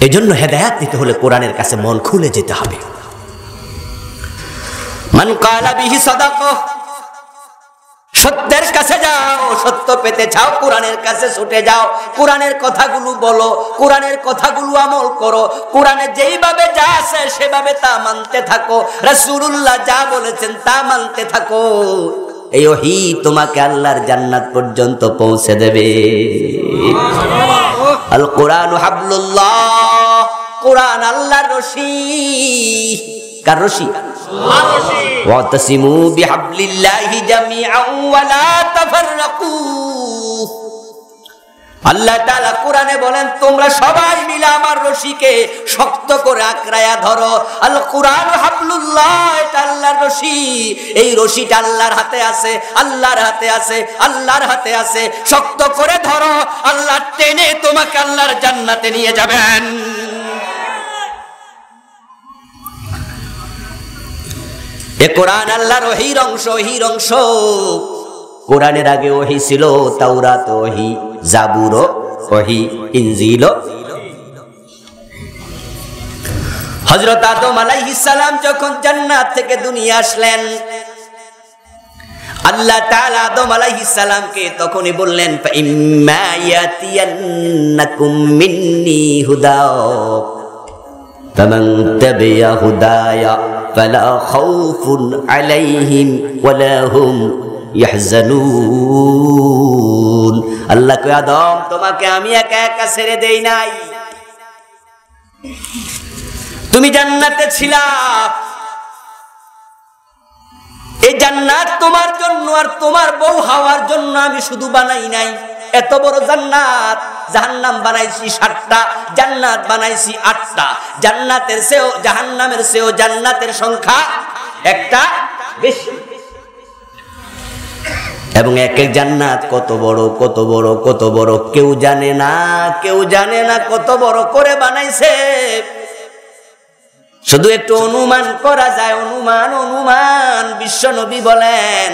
এজন্য হেদায়েত নিতে হলে কোরআনের কাছে মন খুলে যেতে হবে। মান কালা বিহি সাদাকা, সত্যের কাছে যাও, সত্য পেতে চাও কোরআনের কাছে ছুটে যাও, কোরআনের কথাগুলো বলো, কোরআনের কথাগুলো আমল করো, কোরআনে যেইভাবে যা আছে সেভাবে তা মানতে থাকো, রাসূলুল্লাহ যা বলেছেন তা মানতে থাকো। এই ওহী তোমাকে আল্লাহর জান্নাত পর্যন্ত পৌঁছে দেবে। আল কোরআন হাবলুল্লাহ, কোরআন আল্লাহর রশি। কার রশি? আল্লাহর রশি। ওয়াতাসিমু বিহাবলিল্লাহি জামিআন ওয়া লা তাফাররাকু। আল্লাহ তাআলা কোরআনে বলেন, তোমরা সবাই মিলে আমার রশিকে শক্ত করে আঁকড়ায়া ধরো। আল কোরআন হাবলুল্লাহ, এটা আল্লাহর রশি। এই রশিটা আল্লাহর হাতে আছে, আল্লাহর হাতে আছে, আল্লাহর হাতে আছে। শক্ত করে ধরো, আল্লাহ টেনে তোমাকে আল্লাহর জান্নাতে নিয়ে যাবেন। এ কোরআন আল্লাহর ওহীর অংশ, ওহীর অংশ। কোরআনের আগে ওহী ছিল, তাওরাত ওহী, জাবুর ওহী, ইনজিল। হযরত আদম আলাইহিস সালাম যখন জান্নাত থেকে দুনিয়া আসলেন, আল্লাহ তাআলা আদম আলাইহিস সালামকে তখনই বললেন, ফাইম্মা ইয়াতিয়ান্নাকুম মিন্নি হুদা ফামান তাবিয়া হুদায়া ফালা খাউফুন আলাইহিম ওয়ালা হুম ইয়াহজানুন। আল্লাহ কয়, আদম তোমাকে আমি একা একা ছেড়ে দেই নাই, তুমি জান্নাতে ছিলা, এই জান্নাত তোমার জন্য আর তোমার বউ হাওয়ার জন্য আমি শুধু বানাই নাই। এত বড় জান্নাত, জাহান্নাম বানাইছি 7টা, জান্নাত বানাইছি 8টা। জান্নাতের চেয়েও জাহান্নামের চেয়েও জান্নাতের সংখ্যা একটা বেশি। এবং এক এক জান্নাত কত বড়, কত বড়, কত বড় কেউ জানে না, কেউ জানে না কত বড় করে বানাইছে। শুধু একটু অনুমান করা যায়, অনুমান, অনুমান। বিশ্ব নবী বলেন,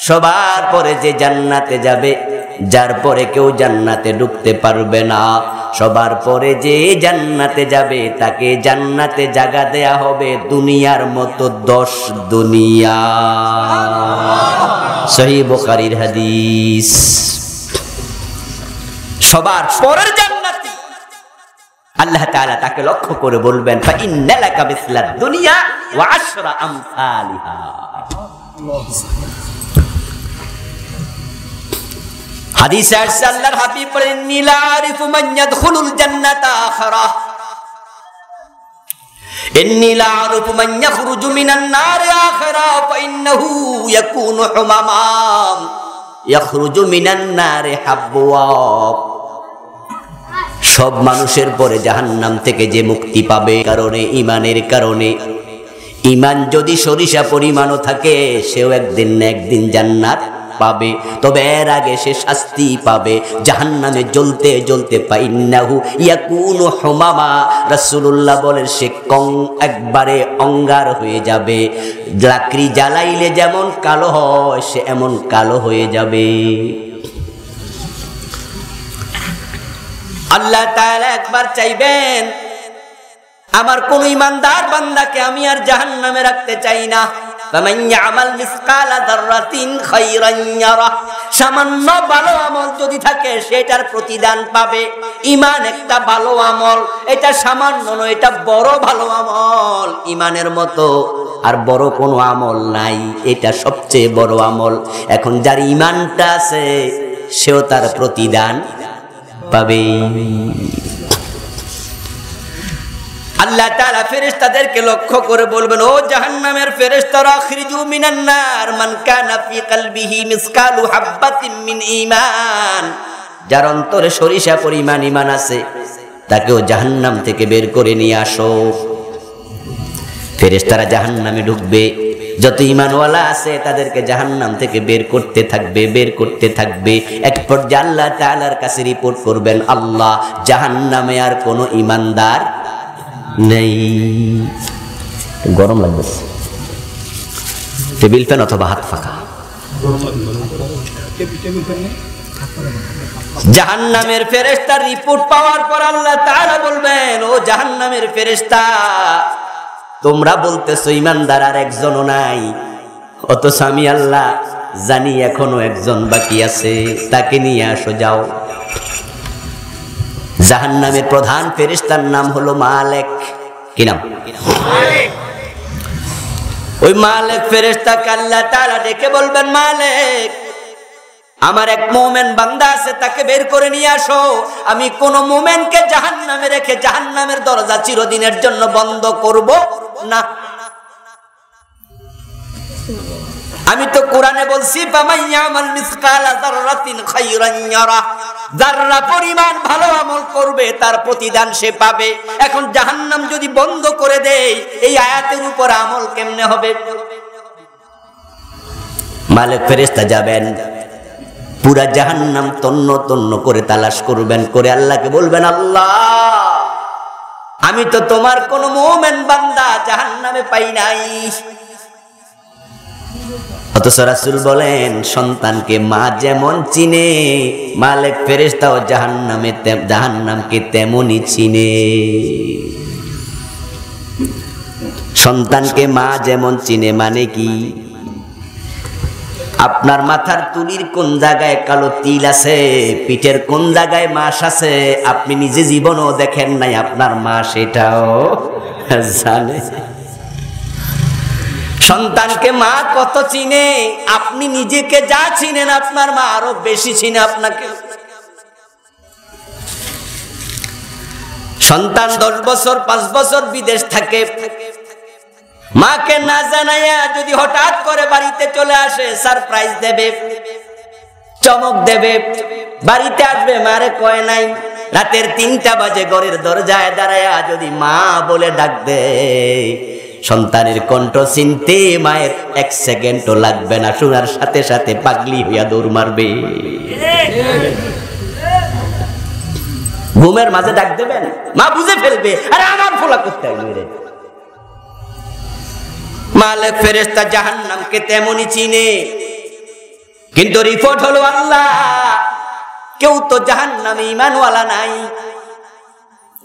সবার পরে যে জান্নাতে যাবে, যার পরে কেউ জান্নাতে ঢুকতে পারবে না, সবার পরে যে জান্নাতে যাবে তাকে জান্নাতে জায়গা দেয়া হবে দুনিয়ার মতো 10 দুনিয়া। সহিহ বুখারীর হাদিস। সবার পরের জান্নাতি আল্লাহ তাআলা তাকে লক্ষ্য করে বলবেন, ফা ইন্নালাকা মিসলাদ দুনিয়া ওয়া 10 আমসালিহা। হাদিসে আসছে, আল্লাহর হাবিব বলেন, লা আরিফু মান ইয়াদখুলুল জান্নাতা আখিরা, ইন্নী লা আরিফু মান ইয়াখরুজু মিনান নার আখিরা, ফা ইন্নাহু ইয়াকুনু হুমামাম ইয়াখরুজু মিনান নার হাবওয়া। সব মানুষের পরে জাহান্নাম থেকে যে মুক্তি পাবে কারণে, ঈমানের কারণে। ঈমান যদি সরিষা পরিমাণও থাকে, সেও একদিন না একদিন জান্নাত পাবে, তবে এর আগে সে শাস্তি পাবে। জাহান্নামে জ্বলতে জ্বলতে ফাইন্নাহু ইয়াকুনু হুমামা, রাসূলুল্লাহ বলেন সে একবারে অঙ্গার হয়ে যাবে। লাকড়ি জ্বালাইলে যেমন কালো হয় সে এমন কালো হয়ে যাবে। আল্লাহ তাআলা একবার চাইবেন আমার কোন ইমানদার বান্দাকে আমি আর জাহান্নামে রাখতে চাই না। ফামান ইয়ামাল মিসকালা যাররাতিন খায়রান ইয়ারা, সামান্য ভালো আমল যদি থাকে সেটার প্রতিদান পাবে। ঈমান একটা ভালো আমল, এটা সামান্য নয়, এটা বড় ভালো আমল। ঈমানের মতো আর বড় কোনো আমল নাই, এটা সবচেয়ে বড় আমল। এখন যার ঈমানটা আছে সেও তার প্রতিদান পাবে। আল্লাহ তাআলা ফেরেশতাদেরকে লক্ষ্য করে বলবেন, ও জাহান্নামের ফেরেশতারা, আখরিজু মিনান নার মান কানা ফি কলবিহি মিসকালু হাববাতিন মিন ঈমান, যার অন্তরে সরিষা পরিমাণ ঈমান আছে তাকেও জাহান্নাম থেকে বের করে নিয়ে আসো। ফেরেশতারা জাহান্নামে ঢুকবে, যত ঈমানওয়ালা আছে তাদেরকে জাহান্নাম থেকে বের করতে থাকবে, বের করতে থাকবে। এক পর্যায়ে আল্লাহ তাআলার কাছে রিপোর্ট করবেন, আল্লাহ জাহান্নামে আর কোনো ঈমানদার নেই। গরম লাগবে, টেবিল ফ্যান অথবা হাত ফাঁকা। জাহান্নামের ফেরেশতার রিপোর্ট পাওয়ার পর আল্লাহ তাআলা বলবেন, ও জাহান্নামের ফেরেশতা, তোমরা বলতেছো ঈমানদার আর একজনও নাই, অথচ আমি আল্লাহ জানি এখনো একজন বাকি আছে, তাকে নিয়ে আসো, যাও। জাহান্নামের প্রধান ফেরেশতার নাম হলো মালেক। কি নাম? ওই মালেক ফেরেশতাকে আল্লাহ তাআলা ডেকে বলবেন, মালেক, আমার এক মুমিন বান্দা আছে, তাকে বের করে নিয়ে আসো। আমি কোন মুমিনকে জাহান্নামে রেখে জাহান্নামের দরজা চিরদিনের জন্য বন্ধ করব না। আমি তো কোরআনে বলছি, ফামান ইয়ামাল মিসকালা যাররাতিন খায়রান ইয়ারা, যাররা পরিমাণ ভালো আমল করবে তার প্রতিদান সে পাবে। এখন জাহান্নাম যদি বন্ধ করে দেয়, এই আয়াতের উপর আমল কেমনে হবে? মালিক ফেরেশতা যাবেন, পুরা জাহান্নাম তন্ন তন্ন করে তালাশ করবেন, করে আল্লাহকে বলবেন, আল্লাহ, আমি তো তোমার কোন মুমিন বান্দা জাহান্নামে পাই নাই। অথচ রাসূল বলেন, সন্তানকে মা যেমন চিনে, মালিক ফেরেশতাও জাহান্নামকে তেমনই চিনে। সন্তানকে মা যেমন চিনে মানে কি? আপনার মাথার তুলির কোন জায়গায় কালো তিল আছে, পিঠের কোন জায়গায় মাস আছে, আপনি নিজে জীবনও দেখেন নাই, আপনার মা সেটাও জানে। সন্তানকে মা কত চিনে, আপনি নিজেকে যা চিনেন আপনার মা আরো বেশি চিনে আপনাকে। সন্তান 10 বছর 5 বছর বিদেশ থাকে, মাকে না জানাইয়া যদি হঠাৎ করে বাড়িতে চলে আসে, সারপ্রাইজ দেবে, চমক দেবে, বাড়িতে আসবে, মারে কয় নাই। রাতের 3টা বাজে ঘরের দরজায় দাঁড়ায়া যদি মা বলে ডাক দেয়, সন্তানের কণ্ঠ চিনতে মায়ের 1 সেকেন্ডও লাগবে না, শোনার সাথে সাথে পাগলি হইয়া দৌড় মারবে। ঘুমের মাঝে ডাক দেবেন, মা বুঝে ফেলবে, আরে আমার ফোলা করতে হবে। মালিক ফেরেশতা জাহান্নামকে তেমনই চিনে, কিন্তু রিপোর্ট হলো, আল্লাহ, কেউ তো জাহান্নামে ঈমানওয়ালা নাই।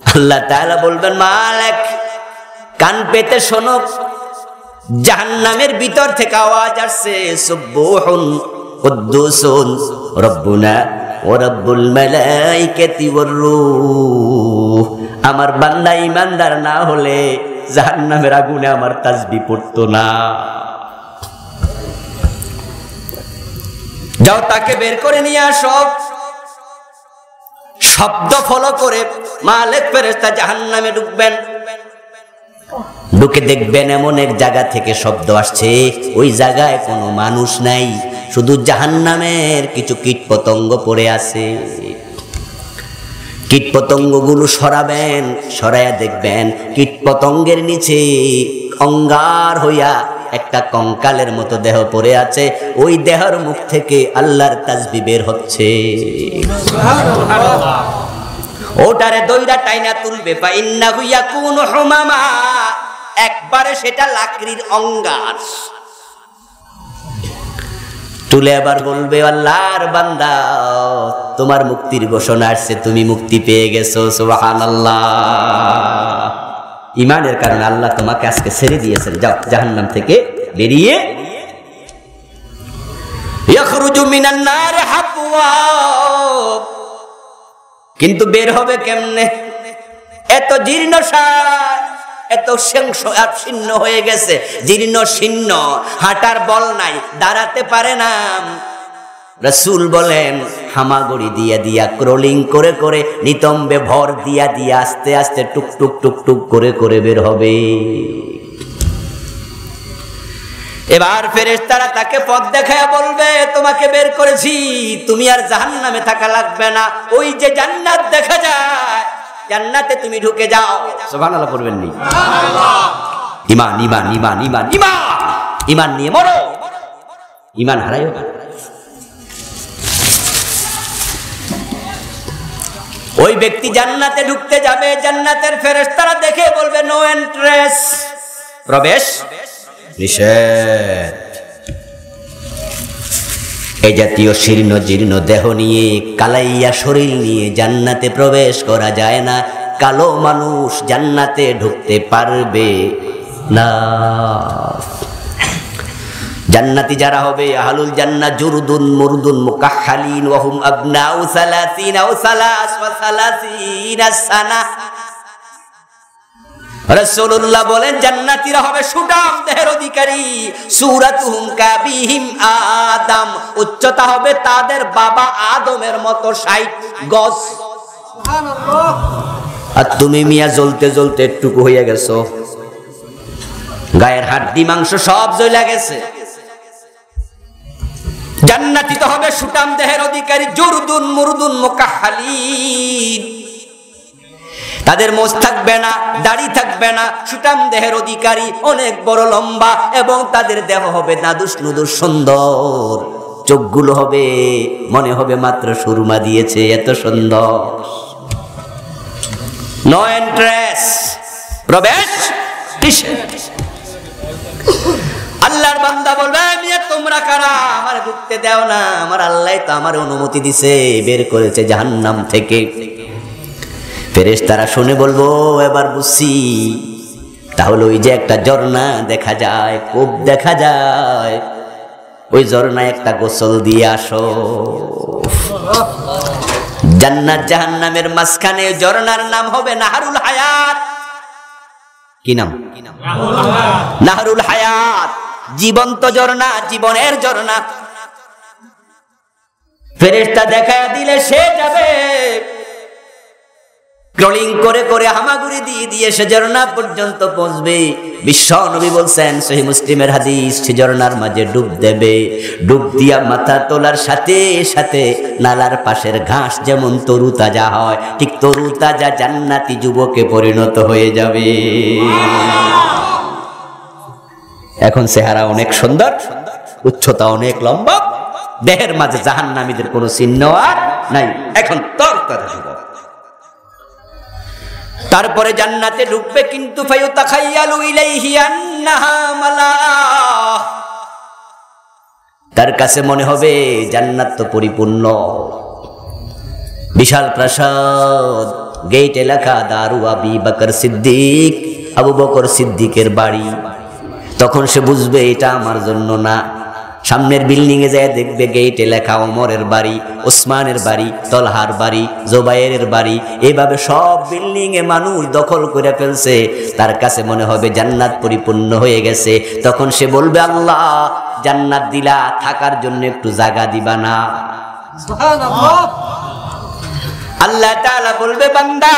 আল্লাহ তাআলা বলবেন, মালিক, কান পেতে শোনো, জাহান্নামের ভিতর থেকে আওয়াজ আসছে, সুবহুন কুদ্দুসুন রব্বুনা ওয়া রব্বুল মালাইকাতি ওয়ার রূহ। আমার বান্দা ঈমানদার না হলে জাহান্নামের আগুনে আমার তাসবিহ পড়তো না। যাও, তাকে বের করে নিয়ে আসো। শব্দ ফলো করে মালিক ফেরেশতা জাহান্নামে ঢুকবেন। ঢুকে দেখবেন এমন এক জায়গা থেকে শব্দ আসছে, ওই জায়গায় কোনো মানুষ নাই, শুধু জাহান্নামের কিছু কীটপতঙ্গ পড়ে আছে। কীটপতঙ্গগুলো সরাবেন, সরাইয়া দেখবেন কীটপতঙ্গের নিচে অঙ্গার হইয়া একটা কঙ্কালের মতো দেহ পড়ে আছে, ওই দেহের মুখ থেকে আল্লাহর তাসবিহ বের হচ্ছে। ওটারে দইরা টাইনা তুলবে, ফা ইন্নাহু ইয়াকুনু হুমামা, একবারে সেটা লাকড়ির অঙ্গার। তুলে আবার বলবে, আল্লাহর বান্দা তোমার মুক্তির ঘোষণা আসছে, তুমি মুক্তি পেয়ে গেছো, সুবহানাল্লাহ। ঈমানের কারণে আল্লাহ তোমাকে আজকে ছেড়ে দিয়েছেন, যাও জাহান্নাম থেকে বেরিয়ে। ইয়াখরুজু মিনান নার হাফওয়া, কিন্তু বের হবে কেমনে? এত জীর্ণসার, এত শীর্ণ হয়ে গেছে, জীর্ণ শীর্ণ, হাঁটার বল নাই, দাঁড়াতে পারে না। রাসূল বলেন হামাগুড়ি দিয়া দিয়া, ক্রলিং করে করে, নিতম্বে ভর দিয়া দিয়া, আস্তে আস্তে টুক টুক টুক টুক করে করে বের হবে। এবার ফেরেশতারা তাকে পথ দেখায় বলবে, তোমাকে বের করেছি, তুমি আর জাহান্নামে থাকা লাগবে না, ওই যে জান্নাত দেখা যায়, জান্নাতে তুমি ঢুকে যাও। সুবহানাল্লাহ পড়বেন নি? ঈমান ঈমান ঈমান ঈমান ঈমান, ঈমান নিয়ে মরো, ঈমান হারাইও না। ওই ব্যক্তি জান্নাতে ঢুকতে যাবে, জান্নাতের ফেরেশতারা দেখে বলবে নো এন্ট্রেন্স, প্রবেশ নিষেধ। এই জাতীয় শীর্ণ জীর্ণ দেহ নিয়ে, কালাইয়া শরীর নিয়ে জান্নাতে প্রবেশ করা যায় না। কালো মানুষ জান্নাতে ঢুকতে পারবে না। জান্নাতি যারা হবে, আহলুল জান্নাহ জুরদুন মুরদুন মুকাহহালিন ওয়া হুম আবনাউ 30 আও 33 সানা। রাসূলুল্লাহ বলেন জান্নাতীরা হবে সুঠাম দেহের অধিকারী, সূরাতুহুম কাবিহিম আদম, উচ্চতা হবে তাদের বাবা আদমের মতো 60 গজ। সুবহানাল্লাহ। আর তুমি মিয়া জ্বলতে জ্বলতে একটুকু হয়ে গেছো, গায়ের হাড়ি মাংস সব জ্বলে গেছে। জান্নাতি তো হবে সুঠাম দেহের অধিকারী, জুরদুন মুরদুন মুকাহহালিন, তাদের মোজ থাকবে না, দাড়ি থাকবে না, সুঠাম দেহের অধিকারী, অনেক বড় লম্বা, এবং তাদের দেহ হবে নাদুস নুদুস সুন্দর, চোখগুলো হবে মনে হবে মাত্র সুরমা দিয়েছে, এত সুন্দর। নো এন্ট্রেন্স, প্রবেশ নিষেধ। আল্লাহর বান্দা বলবে, মিয়া তোমরা কারা, আমার ঢুকতে দাও না? আমার আল্লাহ তো আমার অনুমতি দিছে, বের করেছে জাহান্নাম থেকে। ফেরেশতারা শুনে বলবো, এবার বুঝছি, তাহলে ওই যে একটা ঝর্ণা দেখা যায়, কূপ দেখা যায়, ওই ঝর্ণায় একটা গোসল দিয়ে আসো। জান্নাত জাহান্নামের মাঝখানে ঝর্ণার নাম হবে নাহরুল হায়াত। কি নাম? নাহরুল হায়াত, জীবন্ত ঝর্ণা, জীবনের ঝর্ণা। ফেরেশতা দেখা দিলে সে যাবে, ক্রলিং করে করে হামাগুড়ি দিয়ে দিয়ে সে ঝর্ণা পর্যন্ত পৌঁছবে। বিশ্ব নবী বলছেন, সহিহ মুসলিমের হাদিস, সে ঝর্ণার মাঝে ডুব দেবে, ডুব দিয়া মাথা তোলার সাথে সাথে নালার পাশের ঘাস যেমন তরু তাজা হয়, ঠিক তরু তাজা জান্নাতি যুবকে পরিণত হয়ে যাবে। এখন চেহারা অনেক সুন্দর, উচ্চতা অনেক লম্বা, দেহের মাঝে জাহান্নামীদের কোনো চিহ্ন আর নাই। এখন তোর কথা শুনো। তারপরে জান্নাতে ঢুকবে, কিন্তু ফায়ুতাখায়্যালু ইলাইহি আন্নাহা মালাহ, তার কাছে মনে হবে জান্নাত তো পরিপূর্ণ, বিশাল প্রাসাদ, গেটে লেখা দারু আবি বকর সিদ্দিক, আবু বকর সিদ্দিকের বাড়ি। তখন সে বুঝবে এটা আমার জন্য না। সামনের বিল্ডিং এ যায় দেখবে গেটে লেখা ওমরের বাড়ি, ওসমানের বাড়ি, তলহার বাড়ি, জুবাইরের বাড়ি। এইভাবে সব বিল্ডিং এ মানুষ দখল করে ফেলছে। তার কাছে মনে হবে জান্নাত পরিপূর্ণ হয়ে গেছে। তখন সে বলবে, আল্লাহ জান্নাত দিলা, থাকার জন্য একটু জায়গা দিবা না? সুবহানাল্লাহ। আল্লাহ তাআলা বলবে, বান্দা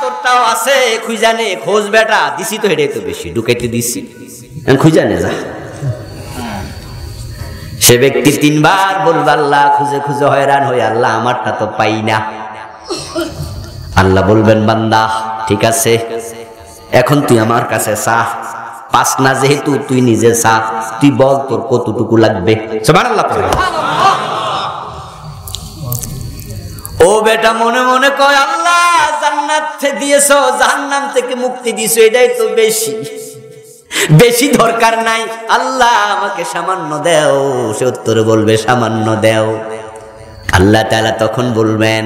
তোরটাও আছে, খুঁজানে খোঁজ বেটা, দিছি তো হেডে তো বেশি ঢুকাইতে দিছি, খুঁজানে যা। সে ব্যক্তি 3 বার বলবে, আল্লাহ খুঁজে খুঁজে হয়রান হয়ে, আল্লাহ আমারটা তো পাই না। আল্লাহ বলবেন, বান্দা ঠিক আছে, এখন তুই আমার কাছে চা, পাস না যেহেতু তুই নিজে চা, তুই বল তোর কতটুকু লাগবে। সুবহানাল্লাহ। ও বেটা মনে মনে কয় আল্লাহ জান্নাত দিয়েছো, জাহান্নাম থেকে মুক্তি দিয়েছো, এটাই তো বেশি, বেশি দরকার নাই। আল্লাহ আমাকে সামান্য দাও। সে উত্তরে বলবে সামান্য দাও। আল্লাহ তাআলা তখন বলবেন,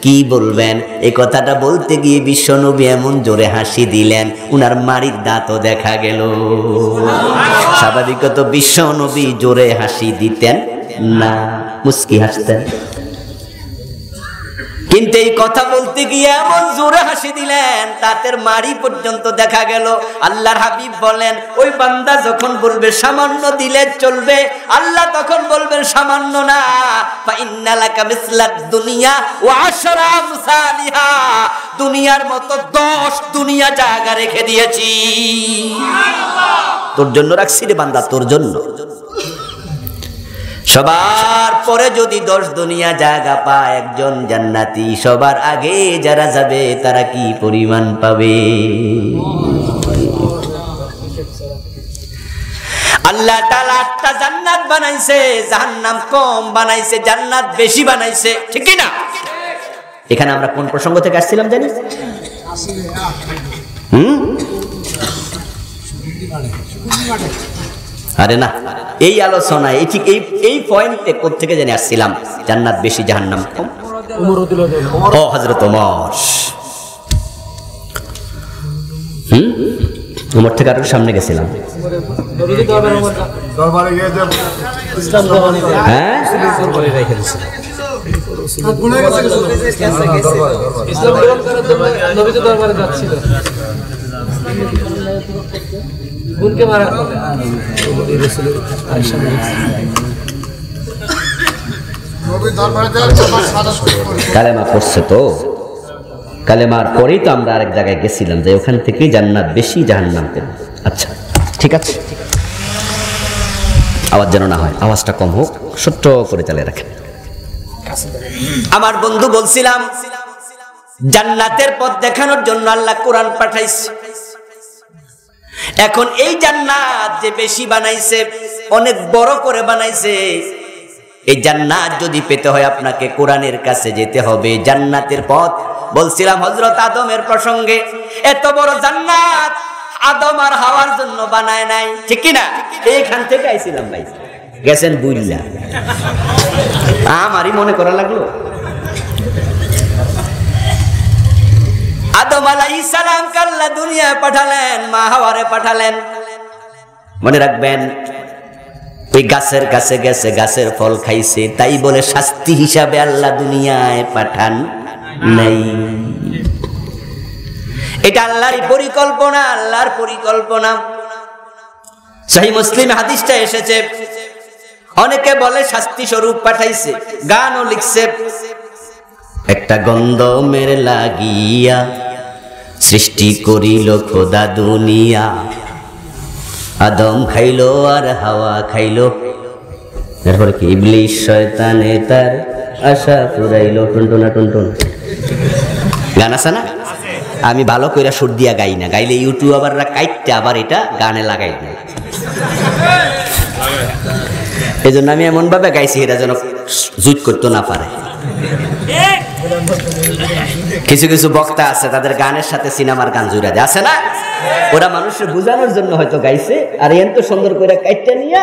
কি বলবেন? এই কথাটা বলতে গিয়ে বিশ্বনবী এমন জোরে হাসি দিলেন, উনার মাড়ির দাঁতও দেখা গেল। স্বাভাবিকত বিশ্বনবী জোরে হাসি দিতেন না, মুস্কি হাসতেন, কিন্তু এই কথা বলতে গিয়ে এমন জোরে হাসি দিলেন দাঁতের মাড়ি পর্যন্ত দেখা গেল। আল্লাহর হাবিব বলেন, ওই বান্দা যখন বলবে সামান্য দিলে চলবে, আল্লাহ তখন বলবেন সামান্য না, ফা ইন্না লাকা মিসলাদ দুনিয়া ওয়া আশরা আমসালিহা, দুনিয়ার মতো 10 দুনিয়া জায়গা রেখে দিয়েছি। তোর জন্য রাখছি রে বান্দা, তোর জন্য। সবার পরে যদি 10 দুনিয়া জায়গা পায় একজন জান্নাতি, সবার আগে যারা যাবে তারা কি পরিমাণ পাবে? আল্লাহ তাআলা 8টা জান্নাত বানাইছে, জাহান্নাম কম বানাইছে, জান্নাত বেশি বানাইছে, ঠিক কি না? এখানে আমরা কোন প্রসঙ্গ থেকে আসছিলাম জানি? আরে না, এই আলোচনায় ঠিক এই পয়েন্টে কোথা থেকে জানি আসছিলাম? জান্নাত বেশি জাহান্নাম কম। ও হযরত ওমর, ওমর থেকে আরো সামনে গেছিলাম। হ্যাঁ, কালেমা পড়ছে তো, কালেমার পরেই তো আমরা আরেক জায়গায় গেছিলাম যে ওখান থেকেই জান্নাত বেশি জাহান্নাম কম। আচ্ছা ঠিক আছে, আওয়াজ যেন না হয়, আওয়াজটা কম হোক, ছোট্ট করে চালিয়ে রাখেন। আমার বন্ধু বলছিলাম জান্নাতের পথ দেখানোর জন্য আল্লাহ কোরআন পাঠাইছে। এখন এই জান্নাত যে বেশি বানাইছে, অনেক বড় করে বানাইছে, এই জান্নাত যদি পেতে হয় আপনাকে কোরআনের কাছে যেতে হবে। জান্নাতের পথ বলছিলাম হযরত আদমের প্রসঙ্গে, এত বড় জান্নাত আদম আর হাওয়ার জন্য বানায় নাই, ঠিক কি না? এইখান থেকে আইছিলাম ভাই, গেছেন বুইল্লা, আমারই মনে করা লাগলো। আদম আলাইহিস সালাম আল্লাহ দুনিয়ায় পাঠালেন, মা হাওয়ারে পাঠালেন। মনে রাখবেন, ওই গাছের কাছে গেছে, গাছের ফল খাইছে, তাই বলে শাস্তি হিসাবে আল্লাহ দুনিয়ায় পাঠান নাই। এটা আল্লাহর পরিকল্পনা, আল্লাহর পরিকল্পনা। সহিহ মুসলিম হাদিসটা এসেছে, অনেকে বলে শাস্তি স্বরূপ পাঠাইছে, গানও লিখছে, একটা গন্ধমের লাগিয়া সৃষ্টি করিল খোদা দুনিয়া, আদম খাইলো আর হাওয়া খাইলো, এরপরে কি ইবলিস শয়তানে তার আশা পুরাইলো। টুনটুনা টুনটুন গান আছে না? আমি ভালো কইরা সুর দিয়া গাই না, গাইলে ইউটিউবাররা কাইটটা আবার এটা গানে লাগাই দেয়। এই জন্য আমি এমন ভাবে গাইছি এটা যেন জুট করতে না পারে। কিছু কিছু বক্তা আছে তাদের গানের সাথে সিনেমার গান জুড়ে দেয়, আছে না? ওরা মানুষের বোঝানোর জন্য হয়তো গাইছে, আর এত সুন্দর করে কাইটটা নিয়ে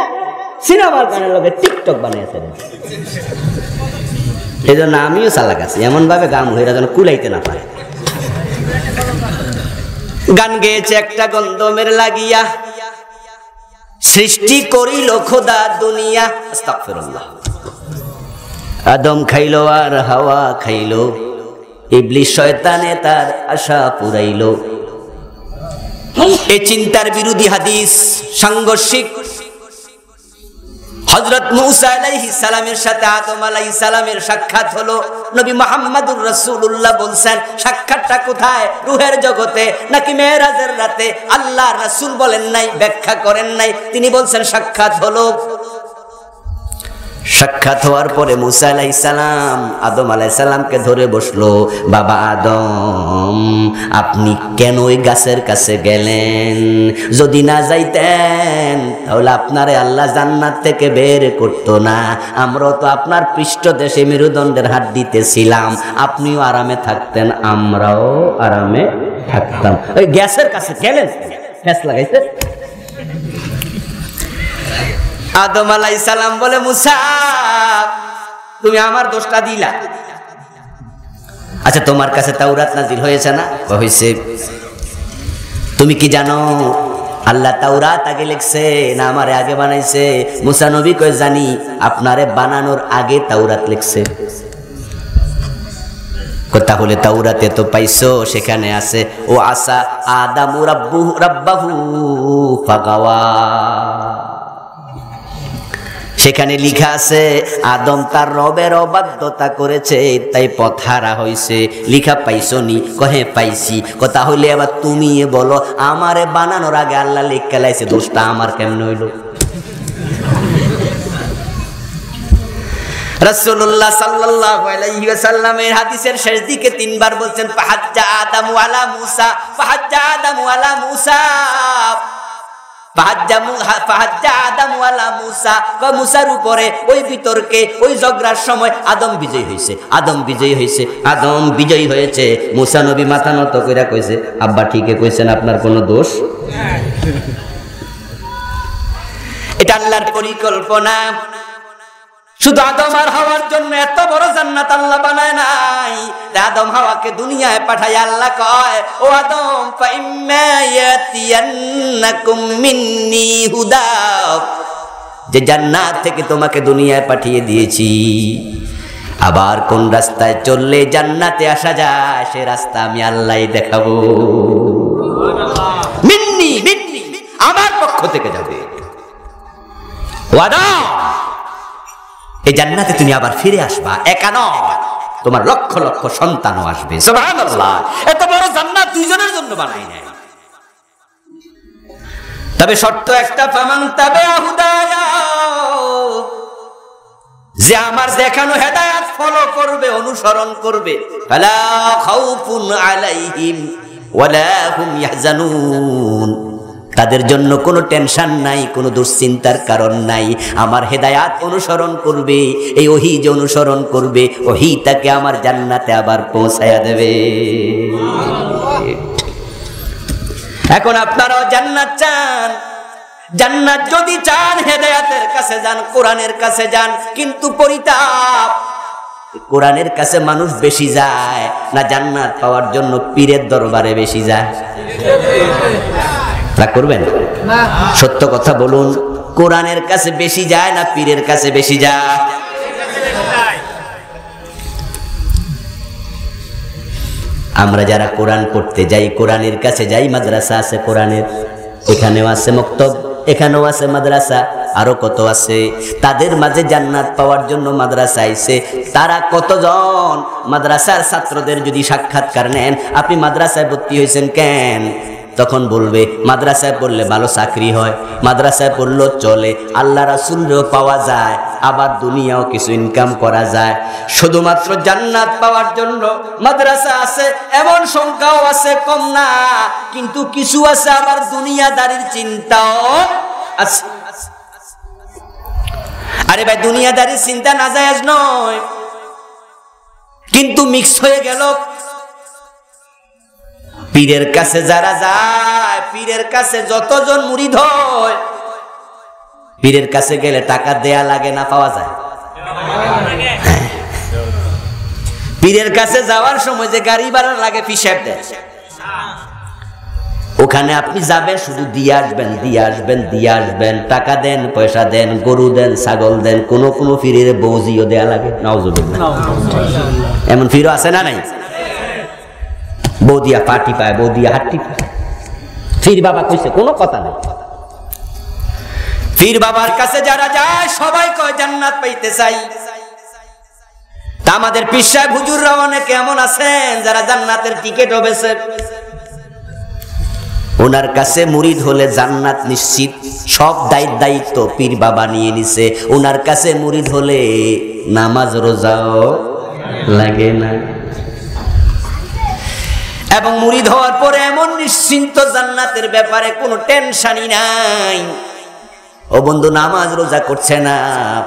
সিনেমার গানের লগে টিকটক বানিয়েছে। এই জন্য আমিও চালাক আছি, এমন ভাবে গান হইরা যেন কুলাইতে না পারে। গান গেয়েছে, একটা গন্ধমের লাগিয়া সৃষ্টি করিল খোদা দুনিয়া, আস্তাগফিরুল্লাহ, আদম খাইলো আর হাওয়া খাইলো, ইবলিস শয়তানে তার আশা পুরাইলো। এই চিন্তার বিরোধী হাদিস, সাংঘর্ষিক। হযরত মূসা আলাইহিস সালামের সাথে আদম আলাইহিস সালামের সাক্ষাৎ হলো। নবী মুহাম্মদুর রাসূলুল্লাহ বলছেন, সাক্ষাৎটা কোথায়? রূহের জগতে নাকি মেরাজের রাতে? আল্লাহর রাসূল বলেন নাই, ব্যাখ্যা করেন নাই, তিনি বলছেন সাক্ষাৎ হলো সাক্ষাৎ হওয়ার পরে মুসা আলাইহিস সালাম আদম আলাইহিস সালামকে ধরে বসলো, বাবা আদম আপনি কেন ওই গাছের কাছে গেলেন? যদি না যাইতেন তাহলে আপনারে আল্লাহ জান্নাত থেকে বের করতো না, আমরাও তো আপনার পৃষ্ঠদেশে মেরুদণ্ডের হাড্ডিতে ছিলাম, আপনিও আরামে থাকতেন, আমরাও আরামে থাকতাম। ওই গ্যাসের কাছে গেলেন, গ্যাস লাগাইছে। আদম আলাইহিস সালাম বলে, মুসা তুমি আমার দোষটা দিলা। আচ্ছা তোমার কাছে তাওরাত নাজিল হয়েছে না? হয়েছে। তুমি কি জানো আল্লাহ তাওরাত আগে লিখছে না আমারে আগে বানাইছে? মুসা নবী কয় জানি, আপনারে বানানোর আগে তাওরাত লিখছে। তাহলে তাওরাতে তো পাইছো, সেখানে আছে ও আসা আদামু রাব্বাহু ফাগাওয়া, সেখানে লিখা আছে আদম তার রবের অবাধ্যতা করেছে তাই পথ হারা হয়েছে। লিখা পাইছো নি? কহে পাইছি। তাহলে আবার তুমি বলো আমারে বানানোর আগে আল্লাহ লিখে লাইছে, দোষটা আমার কেমন হইল? রাসূলুল্লাহ সাল্লাল্লাহু আলাইহি ওয়াসাল্লামের হাদিসের শেষ দিকে 3 বার বলছেন ফাহাজ্জা আদামু আলা মুসা, ফাহাজ্জা আদামু আলা মুসা, ফাহাজ্জা আদামু আলা মুসা। মুসার উপরে ওই বিতর্কে ওই ঝগড়ার সময় আদম বিজয়ী হয়েছে, আদম বিজয়ী হয়েছে, আদম বিজয়ী হয়েছে। মুসা নবী মাথা নত কইরা কইছে, আব্বা ঠিকই কইছেন, আপনার কোনো দোষ। এটা আল্লাহর পরিকল্পনা। শুধু আদম আর হাওয়ার জন্য এত বড় জান্নাত আল্লাহ বানায় নাই। আদম হাওয়াকে দুনিয়ায় পাঠায় আল্লাহ কয়, ও আদম ফাইম্মা ইয়াতিয়ান্নাকুম মিন্নি হুদা, যে জান্নাত থেকে তোমাকে দুনিয়ায় পাঠিয়ে দিয়েছি, আবার কোন রাস্তায় চললে জান্নাতে আসা যায় সে রাস্তা আমি আল্লাহই দেখাবো। মিন্নি মিন্নি আমার পক্ষ থেকে যাবে। ওয়াদা এই জান্নাতে তুমি আবার ফিরে আসবা, একা নয়, তোমার লক্ষ লক্ষ সন্তানও আসবে। সুবহানাল্লাহ, এত বড় জান্নাত দুইজনের জন্য বানাই নাই। তবে শর্ত একটা, ফামান তাবিআ হুদায়া, যে আমার দেখানো হেদায়েত ফলো করবে, অনুসরণ করবে, ফালা খাউফুন আলাইহিম ওয়ালা হুম ইয়াহজানুন, তাদের জন্য কোনো টেনশন নাই, কোনো দুশ্চিন্তার কারণ নাই। আমার হেদায়াত অনুসরণ করবে, এই ওহী যে অনুসরণ করবে, ওহী তাকে আমার জান্নাতে আবার পৌঁছায়া দেবে। এখন আপনারাও জান্নাত চান, জান্নাত যদি চান হেদায়াতের কাছে যান, কোরআনের কাছে যান। কিন্তু পরিতাপ, কোরআনের কাছে মানুষ বেশি যায় না জান্নাত পাওয়ার জন্য পীরের দরবারে বেশি যায়? রাগ করবেন? সত্য কথা বলুন, কোরআনের কাছে বেশি যায় না পীরের কাছে বেশি যায়? আমরা যারা কোরআন পড়তে যাই, কোরআনের কাছে যাই, মাদ্রাসা আছে কোরআনের, এখানেও আছে মক্তব, এখানেও আছে মাদ্রাসা, আরো কত আছে। তাদের মাঝে জান্নাত পাওয়ার জন্য মাদ্রাসা আইছে। তারা কতজন মাদ্রাসার ছাত্রদের যদি সাক্ষাৎকার নেন, আপনি মাদ্রাসায় ভর্তি হয়েছেন কেন? তখন বলবে মাদ্রাসায় পড়লে ভালো চাকরি হয়, মাদ্রাসায় পড়লেও চলে, আল্লাহ রাসূলও পাওয়া যায়, আবার দুনিয়াও কিছু ইনকাম করা যায়। শুধুমাত্র জান্নাত পাওয়ার জন্য মাদ্রাসা আছে এমন সংখ্যাও আছে, কম না। কিন্তু কিছু আছে আবার দুনিয়াদারির চিন্তাও আছে। আরে ভাই, দুনিয়াদারির চিন্তা নাজায়েজ নয়, কিন্তু মিক্স হয়ে গেল। পীরের কাছে যারা যায়, পীরের কাছে যতজন মুরিদ হয়, পীরের কাছে গেলে টাকা দেয়া লাগে না পাওয়া যায়? পীরের কাছে যাওয়ার সময় যে গাড়ি ভাড়া লাগে হিসাব দেয়। ওখানে আপনি যাবেন শুধু দিয়ে আসবেন, দিয়ে আসবেন, দিয়ে আসবেন, টাকা দেন, পয়সা দেন, গরু দেন, ছাগল দেন, কোন কোন পীরের বউজিও দেয়া লাগে। নাউজুবিল্লাহ, এমন পীরও আছে না নাই? বৌদিয়া পাটি পায়, বৌদিয়া হাট্টি পায়। পীর বাবা কইছে কোনো কথা নেই। পীর বাবার কাছে যারা যায় সবাই কয় জান্নাত পাইতে চাই। তা আমাদের পীর সাহেব হুজুররা অনেকে এমন আছেন যারা জান্নাতের টিকিটও বেচে। ওনার কাছে মুরিদ হলে জান্নাত নিশ্চিত, সব দায়িত্ব পীর বাবা নিয়ে নিছে। ওনার কাছে মুরিদ হলে নামাজ রোজাও লাগে না, এবং মুরিদ হওয়ার পরে এমন নিশ্চিন্ত, জান্নাতের ব্যাপারে কোনো টেনশনই নাই। ও বন্ধু, নামাজ রোজা করছে না,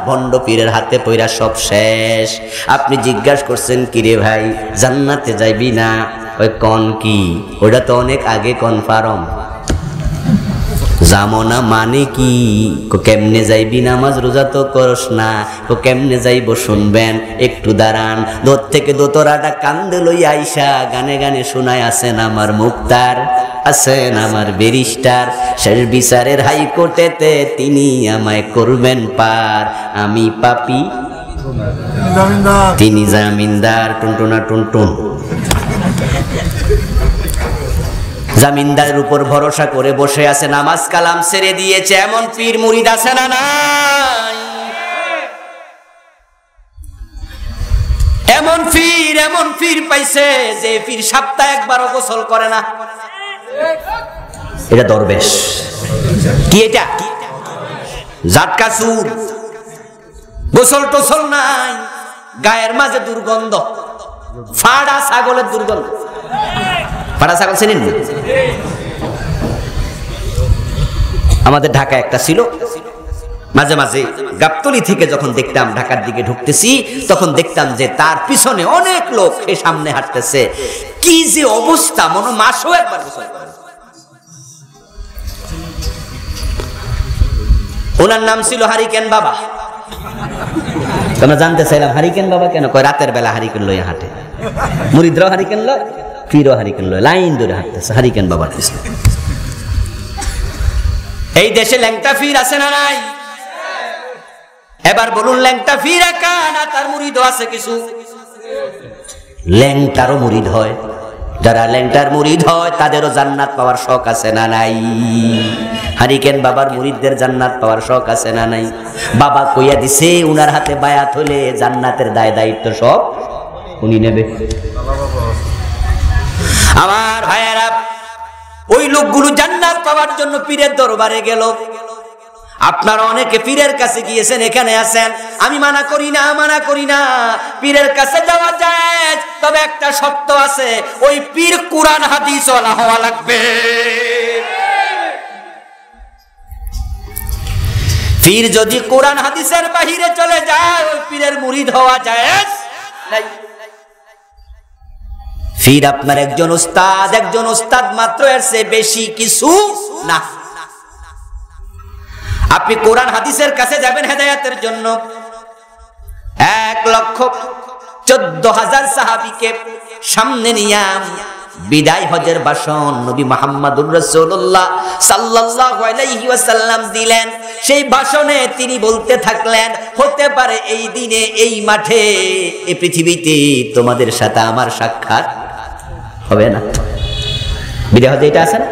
ভণ্ড পীরের হাতে পয়রা সব শেষ। আপনি জিজ্ঞাসা করছেন কিরে ভাই জান্নাতে যাইবি না? ওই কন কি, ওটা তো অনেক আগে কনফার্ম। যাবো না মানে কি? কেমনে যাইবি? নামাজ রোজা তো করস না। কেমনে যাইব শুনবেন, একটু দাঁড়ান। দূর থেকে দোতরাটা কান্দে লই আইসা গানে গানে শোনায়, আছেন আমার মুক্তার, আছেন আমার ব্যারিস্টার, শেষ বিচারের হাইকোর্টেতে তিনি আমায় করবেন পার। আমি পাপী, তিনি জামিনদার। টুনটুনা টুনটুন। জামিনদারের উপর ভরসা করে বসে আছে, নামাজ কালাম ছেড়ে দিয়েছে। এমন পীর মুরিদ আছে না নাই? এমন পীর পাইছে যে পীর সপ্তাহে একবারও গোসল করে না। এটা দরবেশ। কি এটা? জাটকা চুর, গোসল টোসল নাই, গায়ের মাঝে দুর্গন্ধ, ফাড়া ছাগলের দুর্গন্ধ। ফাড়া ছাগল চেনেন? আমাদের ঢাকা একটা ছিল, মাঝে মাঝে গাবতলী থেকে যখন দেখতাম ঢাকার দিকে ঢুকতেছি, তখন দেখতাম যে তার পিছনে অনেক লোক এ সামনে হাঁটতেছে। কি যে অবস্থা, মনে মাসও একবার গোসল করে। ওনার নাম ছিল হারিকেন বাবা। তোমরা জানতে চাইলাম হারিকেন বাবা কেন? কয় রাতের বেলা হারিকেন লইয়া হাঁটে, মুরিদরাও হারিকেন লয়, পীরও হারিকেন লয়, লাইন ধরে হাঁটতেছে হারিকেন বাবার পিছনে। এই দেশে ল্যাংটা পীর আছে না নাই? এবার বলুন, ল্যাংটা পীর একা না তার মুরিদও আছে কিছু? ল্যাংটারও মুরিদ হয়। যারা ল্যাংটার মুরিদ হয় তাদেরও জান্নাত পাওয়ার শখ আছে না নাই? হারিকেন বাবার মুরিদদের জান্নাত পাওয়ার শখ আছে না নাই? বাবা কইয়া দিছে উনার হাতে বায়াত হলে জান্নাতের দায় দায়িত্ব সব উনি নেবে। আমার ভাইয়েরা, ওই লোকগুলো জান্নাত পাওয়ার জন্য পীরের দরবারে গেল। আপনারা অনেকে পীরের কাছে গিয়েছেন, এখানে আছেন, আমি মানা করি না, পীরের কাছে যাওয়া যায়, তবে একটা শর্ত আছে, ওই পীর কুরআন হাদিস ওয়ালা হওয়া লাগবে। পীর যদি কুরআন হাদিসের বাহিরে চলে যায়, ওই পীরের মুরিদ হওয়া যায় নাই। পীর আপনার একজন উস্তাদ মাত্র, এর চেয়ে বেশি কিছু না। আপনি কোরআন হাদিসের কাছে যাবেন হেদায়েতের জন্য। 1,14,000 সাহাবীকে সামনে নিয়ে বিদায় হজের ভাষণ নবী মুহাম্মদুর রাসূলুল্লাহ সাল্লাল্লাহু আলাইহি ওয়াসাল্লাম দিলেন। সেই ভাষণে তিনি বলতে থাকলেন, হতে পারে এই দিনে, এই মাঠে, এই পৃথিবীতে তোমাদের সাথে আমার সাক্ষাৎ হবে না। বিদায় হজে এটা আছে না?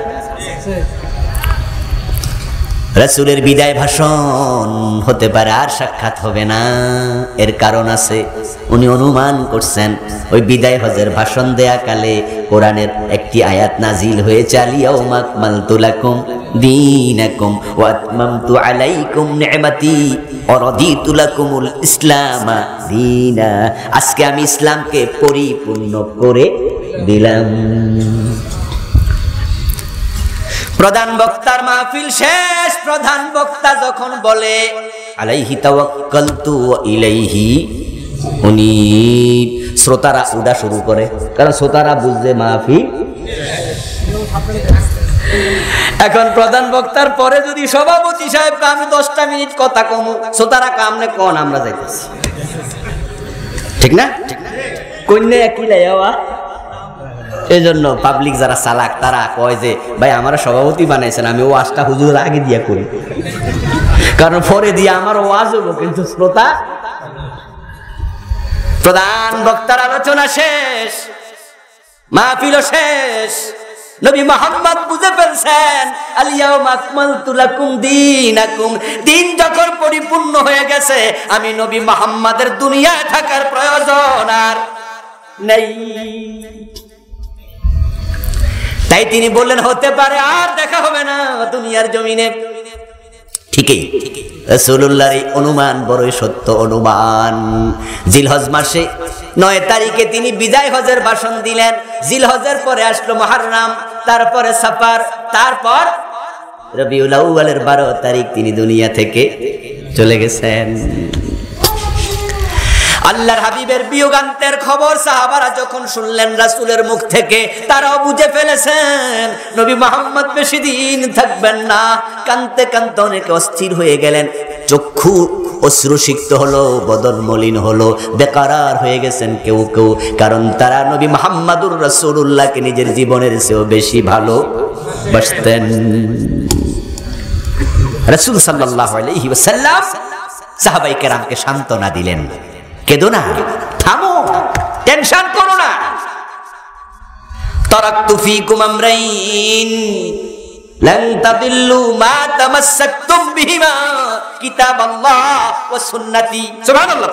রাসূলের বিদায় ভাষণ হতে পারে আর সাক্ষাৎ হবে না। এর কারণ আছে, উনি অনুমান করছেন ওই বিদায় হজের ভাষণ দেয়া কালে কোরআনের একটি আয়াত নাজিল হয়েছে, আল-ইয়াউমা আকমালতু লাকুম দীনাকুম ওয়া আতমামতু আলাইকুম নি'মাতি ওয়া রাদিতু লাকুমুল ইসলামা দীনা। আজকে আমি ইসলামকে পরিপূর্ণ করে দিলাম। প্রধান বক্তার মাহফিল শেষ। প্রধান বক্তা যখন বলে আলাইহি তাওয়াক্কালতু ওয়া ইলাইহি উনীব, শ্রোতারা উড়া শুরু করে, কারণ শ্রোতারা বুঝছে মাহফিল। এখন প্রধান বক্তার পরে যদি সভাপতি সাহেব আমি 10টা মিনিট কথা কমু, শ্রোতারা কামনে কোন আমরা যাইতেছি, ঠিক না? কন্যা একই লাইয়া। এই জন্য পাবলিক যারা চালাক তারা কয় যে ভাই আমার সভাপতি বানাইছেন, আমি ওয়াজটা হুজুর আগে দিয়া করি, কারণ পরে দিয়ে আমার ওয়াজ হবো, কিন্তু শ্রোতা। প্রধান বক্তার আলোচনা শেষ, মাহফিল শেষ। নবী মুহাম্মদ বুঝে ফেলছেন আল-ইয়াউমা আকমালতু লাকুম দীনাকুম, দিন যখন পরিপূর্ণ হয়ে গেছে, আমি নবী মুহাম্মাদের দুনিয়ায় থাকার প্রয়োজন আর নেই। তাই তিনি বললেন হতে পারে আর দেখা হবে না দুনিয়ার জমিনে। ঠিকই রাসূলুল্লাহর এই অনুমান বড়ই সত্য অনুমান। জিলহজ মাসে 9 তারিখে তিনি বিদায় হজের ভাষণ দিলেন। জিলহজের পরে আসলো মুহররম, তারপরে সাফার, তারপর রবিউল আউয়ালের 12 তারিখ তিনি দুনিয়া থেকে চলে গেছেন। আল্লাহর হাবিবের বিয়োগান্তের খবর সাহাবারা যখন শুনলেন রাসূলের মুখ থেকে, তারাও বুঝে ফেলেছেন নবী মুহাম্মদ বেশি দিন থাকবেন না। কাঁদতে কাঁদতে অনেকে অস্থির হয়ে গেলেন, চক্ষু অশ্রুসিক্ত হলো, বদন মলিন হলো, বেকারার হয়ে গেছেন কেউ কেউ, কারণ তারা নবী মুহাম্মদুর রাসূলুল্লাহকে নিজের জীবনের চেয়েও বেশি ভালোবাসতেন। রাসূল সাল্লাল্লাহু আলাইহি ওয়াসাল্লাম সাহাবায়ে কেরামকে সান্ত্বনা দিলেন, কেঁদো না, থামো, টেনশন করো না। তারাকতু ফীকুম আমরাইন লান তাদিল্লু মা তামাসসাকতুম বিহিমা কিতাবাল্লাহ ওয়া সুন্নতি। সুবহানাল্লাহ।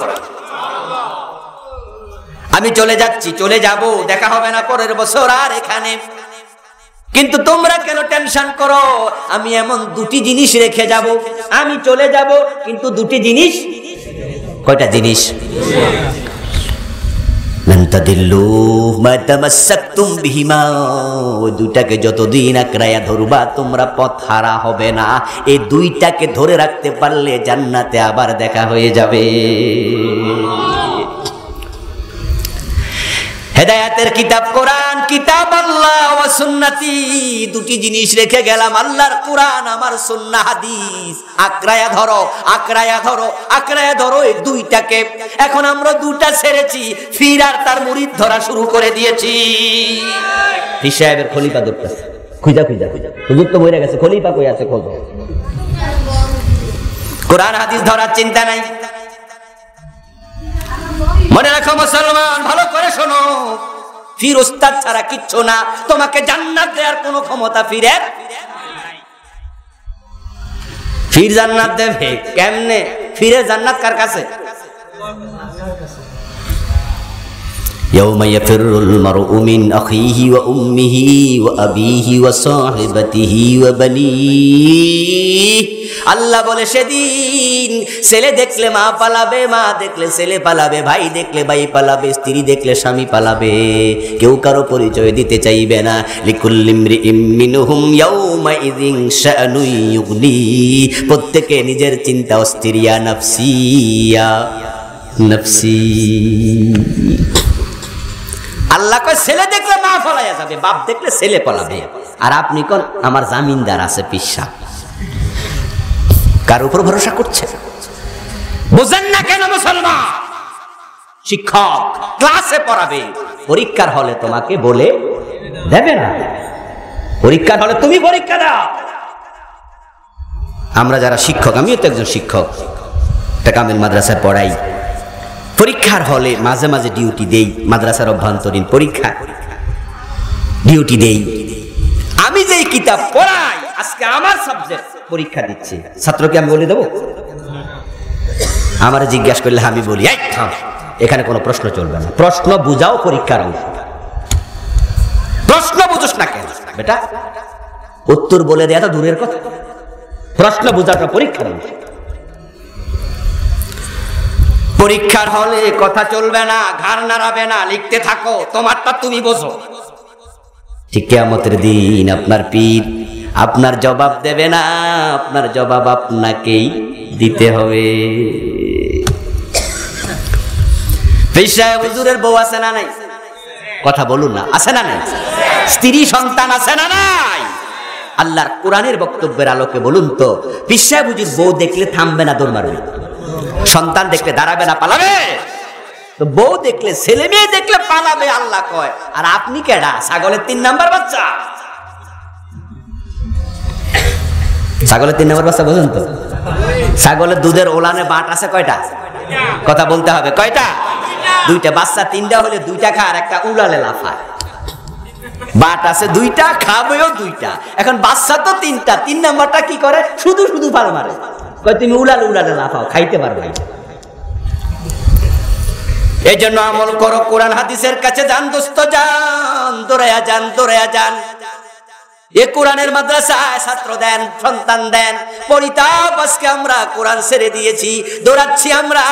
আমি চলে যাচ্ছি, চলে যাব, দেখা হবে না পরের বছর আর এখানে, কিন্তু তোমরা কেন টেনশন করো? আমি এমন দুটি জিনিস রেখে যাব। আমি চলে যাব, কিন্তু দুটি জিনিস। কয়টা জিনিস? লান তাদিল্লু মা তামাসসাকতুম বিহিমা, ওই দুইটাকে যতদিন আঁকড়াইয়া ধরবা তোমরা পথ হারা হবে না। এই দুইটাকে ধরে রাখতে পারলে জান্নাতে আবার দেখা হয়ে যাবে। হেদায়েতের কিতাব কোরআন, কিতাব আল্লাহ ওয়া সুন্নতি, দুটি জিনিস রেখে গেলাম, আল্লাহর কোরআন, আমার সুন্নাহ হাদিস। আঁকড়ায়া ধরো, আঁকড়ায়া ধরো, আঁকড়ায়া ধরো এই দুইটাকে। এখন আমরা দুটা ছেড়েছি, ফির আর তার মুরিদ ধরা শুরু করে দিয়েছি। পীর সাহেবের খলিফা ধরতেছে, খুঁজা খুঁজা খুঁজা, হুজুর তো মরে গেছে, খলিফা কই আছে খোঁজো। কোরআন হাদিস ধরার চিন্তা নাই। মনে রাখো মুসলমান, ভালো করে শোনো, ফির উস্তাদ ছাড়া কিচ্ছু না। তোমাকে জান্নাত দেওয়ার কোনো ক্ষমতা ফিরের নাই। ফির জান্নাত দেবে কেমনে? ফিরে জান্নাত কার কাছে? ইয়াউমা ইয়াফিরুল মারউ মিন আখিহি ওয়া উম্মিহি ওয়া আবিহি ওয়া সাহিবাতিহি ওয়া বানিহি। আল্লাহ বলে সেদিন ছেলে দেখলে মা পালাবে, মা দেখলে ছেলে পালাবে, ভাই দেখলে ভাই পালাবে, স্ত্রী দেখলে স্বামী পালাবে, কেউ কারো পরিচয় দিতে চাইবে না। লিকুল্লি ইমরিইম মিনহুম ইয়াউমা ইযিন শাআনুন ইউগনি, প্রত্যেকে নিজের চিন্তা অস্থিরিয়া নাফসিয়া নাফসি। আল্লাহ কয় ছেলে দেখলে মা পালাইয়া যাবে, বাপ দেখলে ছেলে পালাবে, আর আপনি কোন আমার জামিনদার আছে পিসা, কার উপর ভরসা করছে? বুঝেন না কেন মুসলমান? শিক্ষক ক্লাসে পড়াবে, পরীক্ষার হলে তোমাকে বলে দেবে না। পরীক্ষার হলে তুমি পরীক্ষা দাও। আমরা যারা শিক্ষক, আমিও তো একজন শিক্ষক, কামিল মাদ্রাসায় পড়াই, পরীক্ষার হলে মাঝে মাঝে ডিউটি দেই, মাদ্রাসার অভ্যন্তরীণ পরীক্ষা ডিউটি দেই। আমি যেই কিতাব পড়াই, আজকে আমার সাবজেক্ট পরীক্ষা দিচ্ছি, ছাত্রকে আমি বলে দেবো? আমার জিজ্ঞাসা করলে আমি বলি এই থাম, এখানে কোনো প্রশ্ন চলবে না, প্রশ্ন বুঝাও পরীক্ষার অংশ। প্রশ্ন বুঝোস না কেন বেটা? উত্তর বলে দেয়া তো দূরের কথা, প্রশ্ন বুঝাটা পরীক্ষার অংশ। পরীক্ষার হলে কথা চলবে না, ঘাড় নাড়াবে না, লিখতে থাকো, তোমারটা তুমি বোঝো। ঠিক কিয়ামতের দিন আপনার পীর আপনার জবাব দেবে না, আপনার জবাব আপনাকেই দিতে হবে। পীর সাহেব হুজুরের বউ আছে না নাই? কথা বলুন না, আছে না নাই? স্ত্রী সন্তান আছে না নাই? আল্লাহর কোরআনের বক্তব্যের আলোকে বলুন তো, পীর সাহেব হুজুর বউ দেখলে থামবে না, দৌড় মারবে? সন্তান দেখলে দাঁড়াবে না, পালাবে? তো বউ দেখলে, ছেলে মেয়ে দেখলে পালাবে আল্লাহ কয়। আর আপনি কেডা? ছাগলের 3 নাম্বার বাচ্চা। ছাগলের 3 নাম্বার বাচ্চা বোঝেন তো? ছাগলের দুধের ওলানে বাট আছে কয়টা? কথা বলতে হবে, কয়টা? 2টা। বাচ্চা 3টা হলে 2টা খায়, আর একটা উলালে লাফায়। বাট আছে 2টা, খাবেও 2টা। এখন বাচ্চা তো 3টা, 3 নাম্বারটা কি করে? শুধু শুধু পাল মারে, কয় তুমি উলালে উলালে লাফাও, খাইতে পারবে। এই জন্য আমল করো, কোরআন হাদিসের কাছে যান দোস্ত, যান, দৌড়ায়া যান, দৌড়ায়া যান। এ কোরআনের মাদ্রাসায় ছাত্র দেন, সন্তান দেন, পরিতাপ আজকে আমরা কোরআন ছেড়ে দিয়েছি, দৌড়াচ্ছি আমরা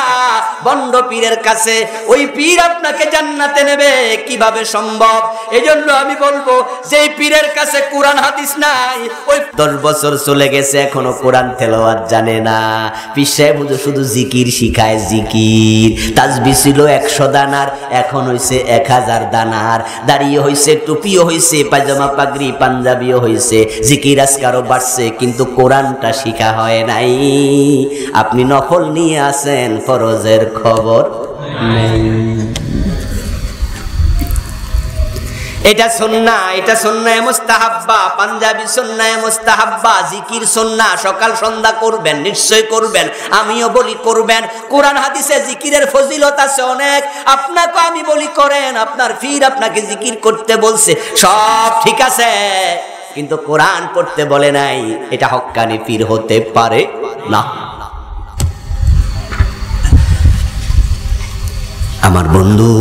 বন্ড পীরের কাছে। ওই পীর আপনাকে জান্নাতে নেবে কিভাবে সম্ভব? এজন্য আমি বলবো যে পীরের কাছে কোরআন হাদিস নাই, ওই 10 বছর চলে গেছে এখনো কোরআন তেলাওয়াত জানে না। পীর সাহেব শুধু জিকির শিখায়, জিকির। তাসবিহ ছিল 100 দানার, এখন হইছে 1000 দানার। দাঁড়িয়ে হইছে, টুপিও হইছে, পায়জামা পাগড়ি পাঞ্জাবিও হইছে, জিকির আজকারও বাড়ছে, কিন্তু কোরআনটা শিখা হয় নাই। আপনি নফল নিয়ে আসেন, ফরজের খবর নেই। এটা সুন্নাহ, এটা সুন্নাহ মুস্তাহাব্বা, পাঞ্জাবি সুন্নাহ মুস্তাহাব্বা, জিকির সুন্নাহ, সকাল সন্ধ্যা করবেন, নিশ্চয় করবেন, আমিও বলি করবেন। কোরআন হাদিসে জিকিরের ফজিলত আছে অনেক, আপনাকে আমি বলি করেন। আপনার পীর আপনাকে জিকির করতে বলছে, সব ঠিক আছে, কিন্তু কোরআন পড়তে বলে নাই। এটা হক্কানি পীর হতে পারে না। আমার বন্ধু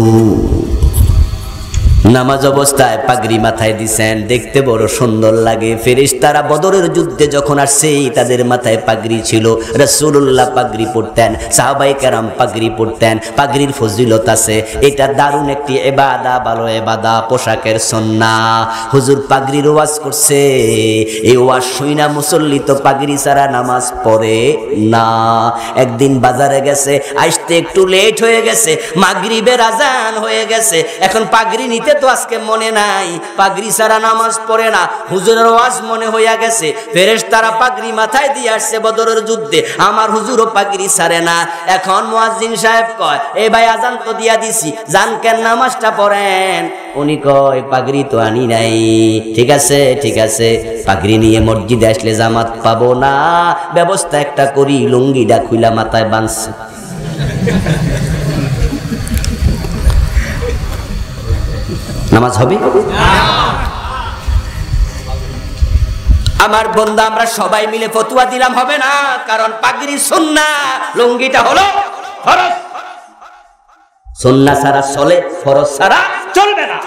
নামাজ অবস্থায় পাগড়ি মাথায় দিছেন, দেখতে বড় সুন্দর লাগে। ফেরেশতারা বদরের যুদ্ধে যখন আসছে তাদের মাথায় পাগড়ি ছিল। রাসূলুল্লাহ পাগড়ি পরতেন, সাহাবায়ে কেরাম পাগড়ি পরতেন। পাগড়ির ফজিলত আছে, এটা দারুণ একটি ইবাদত, ভালো ইবাদত, পোশাকের সুন্নাহ। হুজুর পাগড়ির ওয়াজ করছে, এই ওয়াজ শুইনা মুসল্লি তো পাগড়ি ছাড়া নামাজ পড়ে না। একদিন বাজারে গেছে, আসতে একটু লেট হয়ে গেছে, মাগরিবের আজান হয়ে গেছে। এখন পাগড়ি নিতে তো আজকে মনে নাই, পাগড়ি ছাড়া নামাজ পড়ে না। হুজুরের ওয়াজ মনে হইয়া গেছে, ফেরেশতারা পাগড়ি মাথায় দিয়ে আসছে বদরের যুদ্ধে, আমার হুজুরও পাগড়ি ছাড়ে না। এখন মুয়াজ্জিন সাহেব কয়, এই ভাই আজান তো দিয়া দিছি, জান কেন নামাজটা পড়েন? উনি কয়, পাগড়ি তো আনি নাই। ঠিক আছে, ঠিক আছে, পাগড়ি নিয়ে মসজিদে আসলে জামাত পাবো না, ব্যবস্থা একটা করি, লুঙ্গিটা খুইলা মাথায় বাঁধছে। নামাজ হবে? আমার বন্ধু, আমরা সবাই মিলে ফতোয়া দিলাম হবে না, কারণ পাগড়ি সুন্নাহ, লুঙ্গিটা হলো ফরজ। সুন্নাহ ছাড়া চলে, ফরজ ছাড়া চলবে না।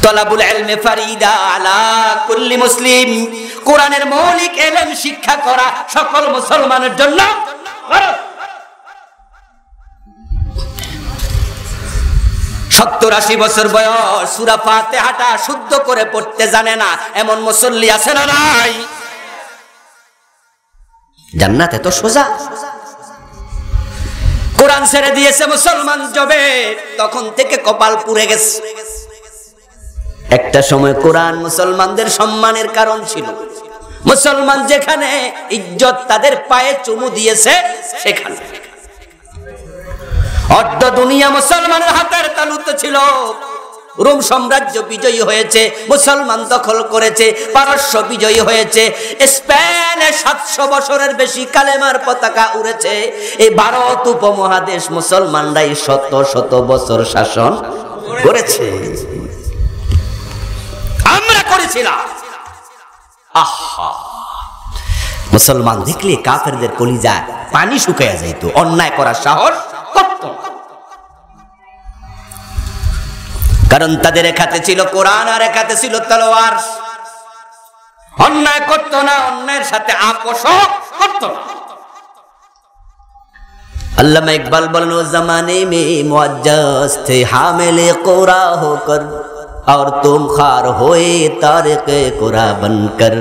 তলাবুল ইলমি ফারিদা আলা কুল্লি মুসলিম, কোরআনের মৌলিক ইলম শিক্ষা করা সকল মুসলমানের জন্য ফরজ। 70-80 বছর বয়স, সূরা ফাতিহাটা শুদ্ধ করে পড়তে জানে না এমন মুসল্লি আছে না নাই? জান্নাত এত সোজা। কোরআন ছেড়ে দিয়েছে মুসলমান যবে, তখন থেকে কপাল পুড়ে গেছে। একটা সময় কোরআন মুসলমানদের সম্মানের কারণ ছিল। মুসলমান যেখানে ইজ্জত তাদের পায়ে চুমু দিয়েছে সেখানে। অর্ধ দুনিয়া মুসলমানের হাতের তালুতে ছিল। রোম সাম্রাজ্য বিজয়ী হয়েছে, মুসলমান দখল করেছে। পারস্য বিজয়ী হয়েছে। স্পেনে 700 বছরের বেশি কালেমার পতাকা উড়েছে। এই ভারত উপমহাদেশ মুসলমানরাই শত শত বছর শাসন করেছে। আমরা করেছিলাম। আহা, মুসলমান দেখলে কাফেরদের কলিজায় পানি শুকায়া যাইতো, অন্যায় করার সাহস করত। কারণ তাদের এক হাতে ছিল কোরআন আর এক হাতে ছিল তলোয়ার। অন্যায় করত না, অন্যায়ের সাথে আপোষ করত না। আল্লামা ইকবাল বলেন, ও জমানে মে মুআজ্জাজ থে হামিলে কোরা হোকর और तुम खार होए तारिके कुरा बनकर।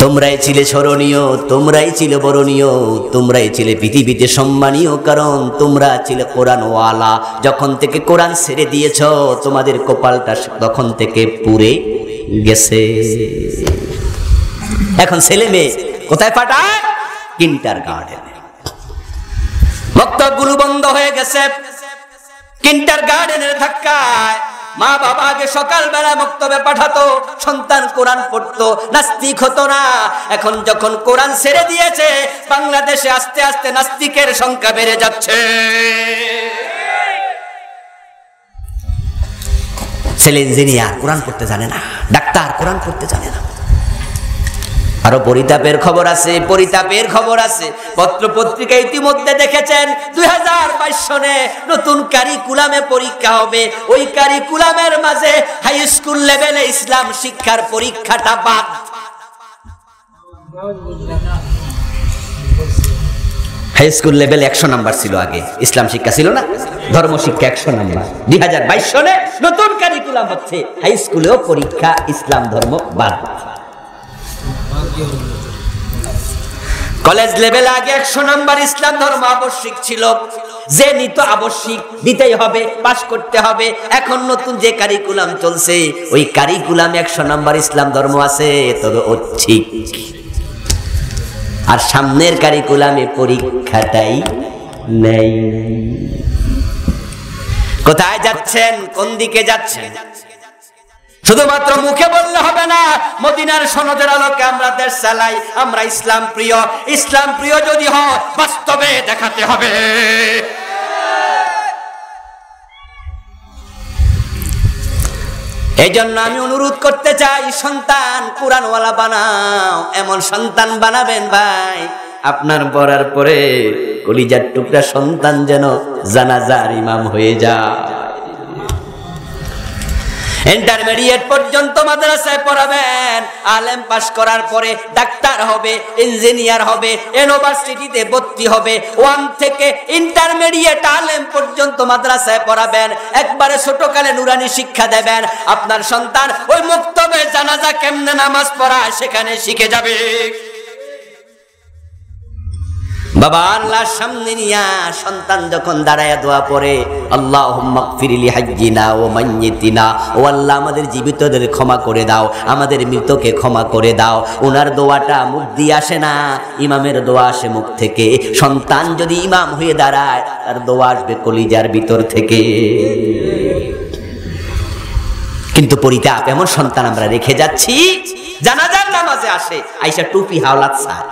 তোমরাই ছিলে স্মরণীয়, তোমরাই ছিলে বরণীয়, তোমরাই ছিলে পৃথিবীতে সম্মানীয়, কারণ তোমরা ছিলে কোরআনওয়ালা। যখন থেকে কোরআন ছেড়ে দিয়েছ, তোমাদের কপালটা তখন থেকে পুড়ে গেছে। এখন ছেলে মেয়ে কোথায় পাঠায়? কিন্ডারগার্টেনে। মক্তবগুলো বন্ধ হয়ে গেছে। কিন্ডারগার্টেনের ধাক্কায় মা বাবা আগে সকালবেলা মক্তবে পাঠাতো, সন্তান কোরআন পড়তো, নাস্তিক হতো না। এখন যখন কোরআন ছেড়ে দিয়েছে, বাংলাদেশে আস্তে আস্তে নাস্তিকের সংখ্যা বেড়ে যাচ্ছে। ছেলে ইঞ্জিনিয়ার কোরআন পড়তে জানে না, ডাক্তার কোরআন পড়তে জানে না। আরো পরিতাপের খবর আছে, পরিতাপের খবর আছে। পত্র পত্রিকা ইতিমধ্যে দেখেছেন 2022 সনে নতুন কারিকুলামে পরীক্ষা হবে। ওই কারিকুলামের মাঝে হাই স্কুল লেভেলে ইসলাম শিক্ষার পরীক্ষাটা বাদ। হাই স্কুল লেভেল 100 নাম্বার ছিল, আগে ইসলাম শিক্ষা ছিল না, ধর্ম শিক্ষা 100 নাম্বার। 2022 সনে নতুন কারিকুলাম হচ্ছে, হাই স্কুলেও পরীক্ষা ইসলাম ধর্ম বাদ। কলেজ লেভেলে আগে 100 নাম্বার ইসলাম ধর্ম আবশ্যিক ছিল, যে নিত আবশ্যিক দিতেই হবে, পাস করতে হবে। এখন নতুন যে কারিকুলাম চলছে ওই কারিকুলামে 100 নাম্বার ইসলাম ধর্ম আছে, তবে ঐচ্ছিক। আর সামনের কারিকুলামে পরীক্ষাটাই নেই। কোথায় যাচ্ছেন, কোন দিকে যাচ্ছেন? শুধুমাত্র মুখে বললে হবে না, মদিনার সনদের আলোকে আমরা দেশ চালাই, আমরা ইসলাম প্রিয়। ইসলাম প্রিয় যদি হয় বাস্তবে দেখাতে হবে। এই জন্য আমি অনুরোধ করতে চাই, সন্তান কোরআনওয়ালা বানাও। এমন সন্তান বানাবেন ভাই, আপনার পড়ার পরে কলিজার টুকরা সন্তান যেন জানাজার ইমাম হয়ে যায়। ইন্টারমিডিয়েট পর্যন্ত মাদ্রাসায় পড়াবেন, আলেম পাস করার পরে ডাক্তার হবে, ইঞ্জিনিয়ার হবে, ইউনিভার্সিটিতে ভর্তি হবে। 1 থেকে ইন্টারমিডিয়েট আলেম পর্যন্ত মাদ্রাসায় পড়াবেন, একবারে ছোটকালে নুরানি শিক্ষা দেবেন। আপনার সন্তান ওই মুক্তবে জানাজা কেমনে নামাজ পড়ায় সেখানে শিখে যাবে। বাবা আল্লাহর সামনে নিয়া সন্তান যখন দাঁড়ায় দোয়া পড়ে, আল্লাহুম্মা গফিরলি হাজ্জিনা ওয়া মাইয়িতিনা, ও আল্লাহ আমাদের জীবিতদের ক্ষমা করে দাও, আমাদের মৃতকে ক্ষমা করে দাও। ওনার দোয়াটা মুখ দিয়ে আসে না, ইমামের দোয়া আসে মুখ থেকে। সন্তান যদি ইমাম হয়ে দাঁড়ায়, তার দোয়া আসবে কলিজার ভিতর থেকে। কিন্তু পরিতাপ, এমন সন্তান আমরা রেখে যাচ্ছি, জানাজার নামাজে আসে আইসা টুপি হাওলাত ছাড়,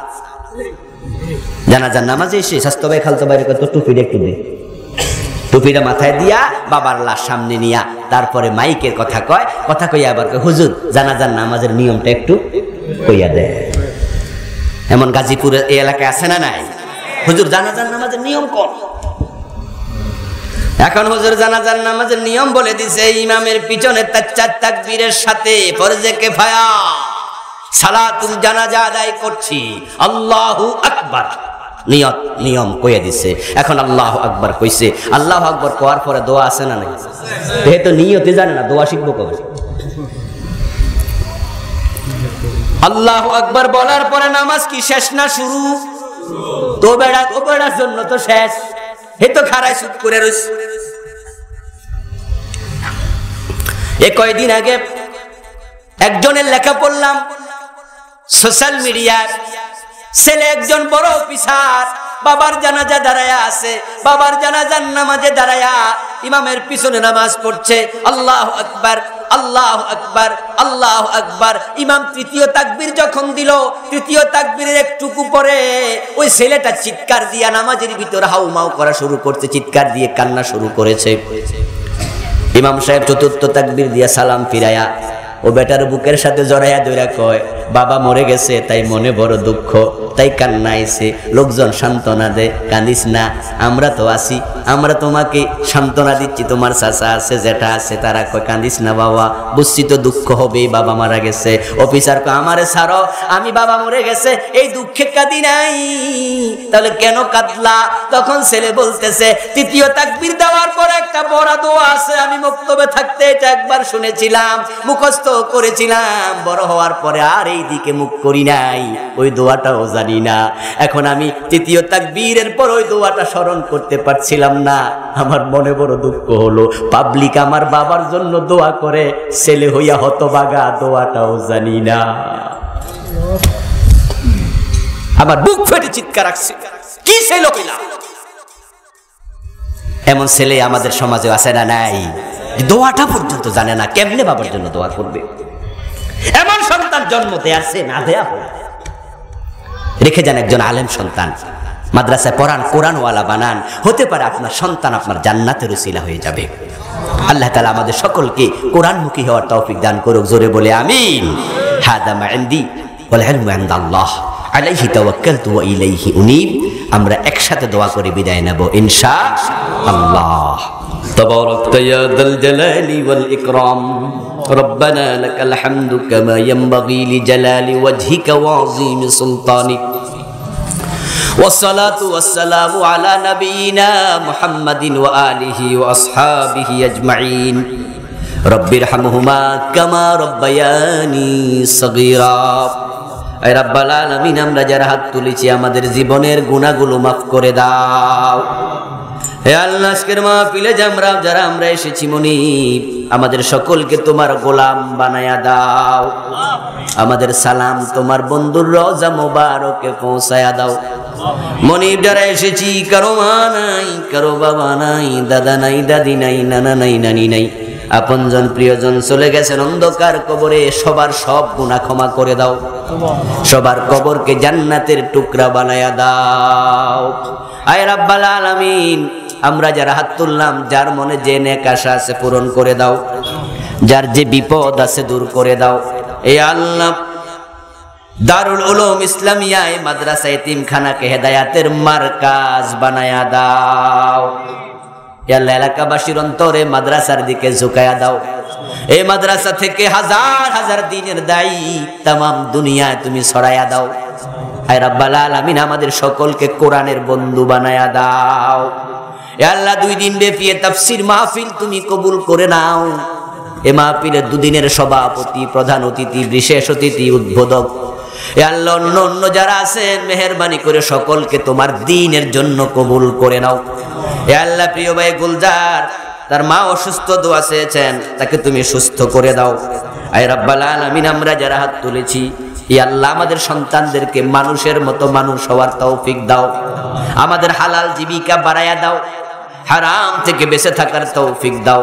জানাজার নামাজে এসে স্বাস্থ্য ভাই খালতো বাইরে কত টুপিটা একটু দে, টুপিটা মাথায় দিয়া বাবার লাশ সামনে নিয়া তারপরে মাইকের কথা কয়, কথা কইয়া আবার কয় হুজুর জানাজার নামাজের নিয়মটা একটু কইয়া দেয়। এমন গাজীপুর এই এলাকায় আছে না নাই? হুজুর জানাজার নামাজের নিয়ম কোন? এখন হুজুর জানাজার নামাজের নিয়ম বলে দিছে, ইমামের পিছনে 4 তাকবীরের সাথে ফরজে কিফায়া সালাতুল জানাজা আদায় করছি, আল্লাহু আকবার নিয়ম কইয়া দিছে। এখন আল্লাহু আকবার কইছে, আল্লাহু আকবার কোয়ার পরে দোয়া আছে না নাই? যেহেতু নিয়তে জানে না, দোয়া শিখবো কবে? আল্লাহু আকবার বলার পরে নামাজ কি শেষ না শুরু? তো বেড়ার জন্য তো শেষ। হে তো খাড়ায় চুপ করে রইছে। কয়দিন আগে একজনের লেখা পড়লাম সোশ্যাল মিডিয়ার, ছেলে একজন বড় অফিসার, বাবার জানাজা দাঁড়ায়া আছে, বাবার জানাজার নামাজে দাঁড়ায়া ইমামের পিছনে নামাজ পড়ছে, আল্লাহু আকবার আল্লাহু আকবার আল্লাহু আকবার। ইমাম তৃতীয় তাকবীর যখন দিল, তৃতীয় তাকবীরের একটুকু পরে ওই ছেলেটা চিৎকার দিয়া নামাজের ভিতর হাউমাউ করা শুরু করছে, চিৎকার দিয়ে কান্না শুরু করেছে। ইমাম সাহেব চতুর্থ তাকবীর দিয়া সালাম ফিরায়া ও বেটার বুকের সাথে জড়াইয়া ধইরা কয়, বাবা মরে গেছে তাই মনে বড় দুঃখ, তাই কান্না আইছে। লোকজন সান্ত্বনা দেয়, কাঁদিস না, আমরা তো আছি, আমরা তোমাকে সান্ত্বনা দিচ্ছি। তোমার চাচা আছে, জেঠা আছে, তারা কয় কাঁদিস না বাবা, বুঝছি তো দুঃখ হবেই, বাবা মারা গেছে। অফিসার কয় আমারে ছাড়ো, আমি বাবা মরে গেছে এই দুঃখে কাঁদি নাই, তাহলে কেন কাঁদলা? তখন ছেলে বলতেছে, তৃতীয় তাকবীর দেওয়ার পরে একটা বড় দোয়া আছে, আমি মক্তবে থাকতে এটা একবার শুনেছিলাম, মুখস্থ করেছিলাম, বড় হওয়ার পরে আর এই দিকে মুখ করি নাই, ওই দোয়াটাও জানি না। এখন আমি তৃতীয় তাকবীরের পর ওই দোয়াটা স্মরণ করতে পারছিলাম না, আমার মনে বড় দুঃখ হলো। পাবলিক আমার বাবার জন্য দোয়া করে, ছেলে হইয়া হতভাগা, দোয়াটাও জানি না। আমার বুক ফেটে চিৎকার আসছে, কি ছেলে হইলা? এমন ছেলে আমাদের সমাজে আছে না নাই? দোয়াটা পর্যন্ত জানে না, কেমনে বাবার জন্য দোয়া করবে? এমন সন্তান জন্ম দেয়াছে না দেয়া রেখে যান একজন আলেম সন্তান, মাদ্রাসায় পড়ান, কোরআনওয়ালা বানান, হতে পারে আপনার সন্তান আপনার জান্নাতের উসিলা হয়ে যাবে। আল্লাহ তাআলা আমাদের সকলকে কোরআনমুখী হওয়ার তৌফিক দান করুক, জোরে বলে আমিন। হাদা মা ইনদি ওয়াল ইলমু ইনদাল্লাহ আলাইহি তাওয়াক্কালতু ওয়া ইলাইহি উনীব। আমরা একসাথে দোয়া করে বিদায় নেব ইনশাআল্লাহ। তাবারাকতা ইয়া যাল জালালি ওয়াল ইকরাম রব্বানা লাকাল হামদু কামা ইয়ানবাগি লিজালালি ওয়াজহিকা ওয়া আযীমি সুলতানিক। والصلاة والسلام على نبينا محمد وآله وأصحابه أجمعين رب ارحمهما كما ربياني صغيرا। আয় রাব্বাল আলামিন, আমরা যারা হাত তুলেছি আমাদের জীবনের গুনাহগুলো মাফ করে দাও। হে আল্লাহ, আজকের মাহফিলে যারা আমরা এসেছি মনিব, আমাদের সকলকে তোমার গোলাম বানায়া দাও। আমাদের সালাম তোমার বন্ধুর রওজা মোবারকে পৌঁছায়া দাও। মনিব যারা এসেছি, কারো মা নাই, কারো বাবা নাই, দাদা নাই, দাদি নাই, নানা নাই, নানি নাই, আপনজন প্রিয়জন চলে গেছেন অন্ধকার কবরে। সবার সব গুনাহ ক্ষমা করে দাও, সবার কবরকে জান্নাতের টুকরা বানায়া দাও। আয় রাব্বাল আলামিন, আমরা যারা হাত তুললাম, যার মনে যে নেক আশা আছে পূরণ করে দাও, যার যে বিপদ আছে দূর করে দাও। এই আল্লাহ, দারুল উলুম ইসলামিয়া এই মাদ্রাসা এতিমখানাকে হেদায়াতের মারকাজ বানায়া দাও। আল্লাহ, এলাকাবাসীর অন্তরে মাদ্রাসার দিকে ঝুঁকায়া দাও। এই মাদ্রাসা থেকে হাজার হাজার দিনের দায়ী তামাম দুনিয়ায় তুমি ছড়ায়া দাও। আয় রাব্বাল আলামিন, আমাদের সকলকে কোরআনের বন্ধু বানায়া দাও। এ আল্লাহ, 2 দিন ব্যাপী তাফসীর মাহফিল তুমি কবুল করে নাও। এ মাহফিলের 2 দিনের সভাপতি, প্রধান অতিথি, বিশেষ অতিথি, উদ্বোধক, এ আল্লাহ অন্য যারা আছেন মেহেরবানি করে সকলকে তোমার দ্বীনের জন্য কবুল করে নাও। এ আল্লাহ, প্রিয় ভাই গুলজার, তার মা অসুস্থ, দোয়া চেয়েছেন, তাকে তুমি সুস্থ করে দাও। আয় রাব্বাল আলামিন, আমরা যারা হাত তুলেছি, ই আল্লাহ, আমাদের সন্তানদেরকে মানুষের মতো মানুষ হওয়ার তৌফিক দাও। আমাদের হালাল জীবিকা বাড়ায়া দাও, হারাম থেকে বেঁচে থাকার তৌফিক দাও।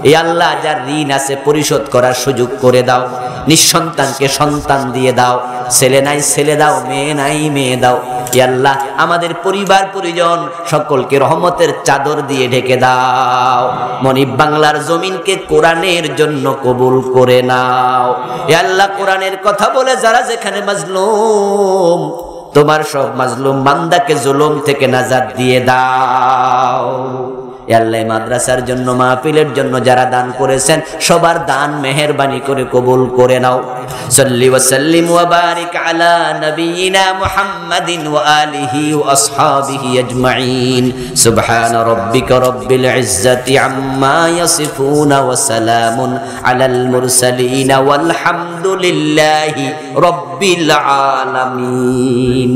এ আল্লাহ, যার ঋণ আছে পরিশোধ করার সুযোগ করে দাও। নিঃসন্তানকে সন্তান দিয়ে দাও, ছেলে নাই ছেলে দাও, মেয়ে নাই মেয়ে দাও। এ আল্লাহ, আমাদের পরিবার পরিজন সকলকে রহমতের চাদর দিয়ে ঢেকে দাও। মনিব বাংলার জমিনকে কোরআনের জন্য কবুল করে নাও। এ আল্লাহ, কোরআনের কথা বলে যারা যেখানে মাজলুম, তোমার সব মাজলুম বান্দাকে জুলুম থেকে নাজাত দিয়ে দাও। আল্লাহ, মাদ্রাসার জন্য, মাহফিলের জন্য যারা দান করেছেন, সবার দান মেহেরবানি করে কবুল করে নাও। সাল্লি ওয়া সাল্লিম ওয়া বারিক আলা নবিয়িনা মুহাম্মাদিন ওয়া আলিহি ওয়া আসহাবিহি আজমাইন। সুবহানা রাব্বিকা রাব্বিল ইজ্জাতি আম্মা ইয়াসিফুন ওয়া সালামুন আলাল মুরসালিন ওয়াল হামদুলিল্লাহি রাব্বিল আলামিন।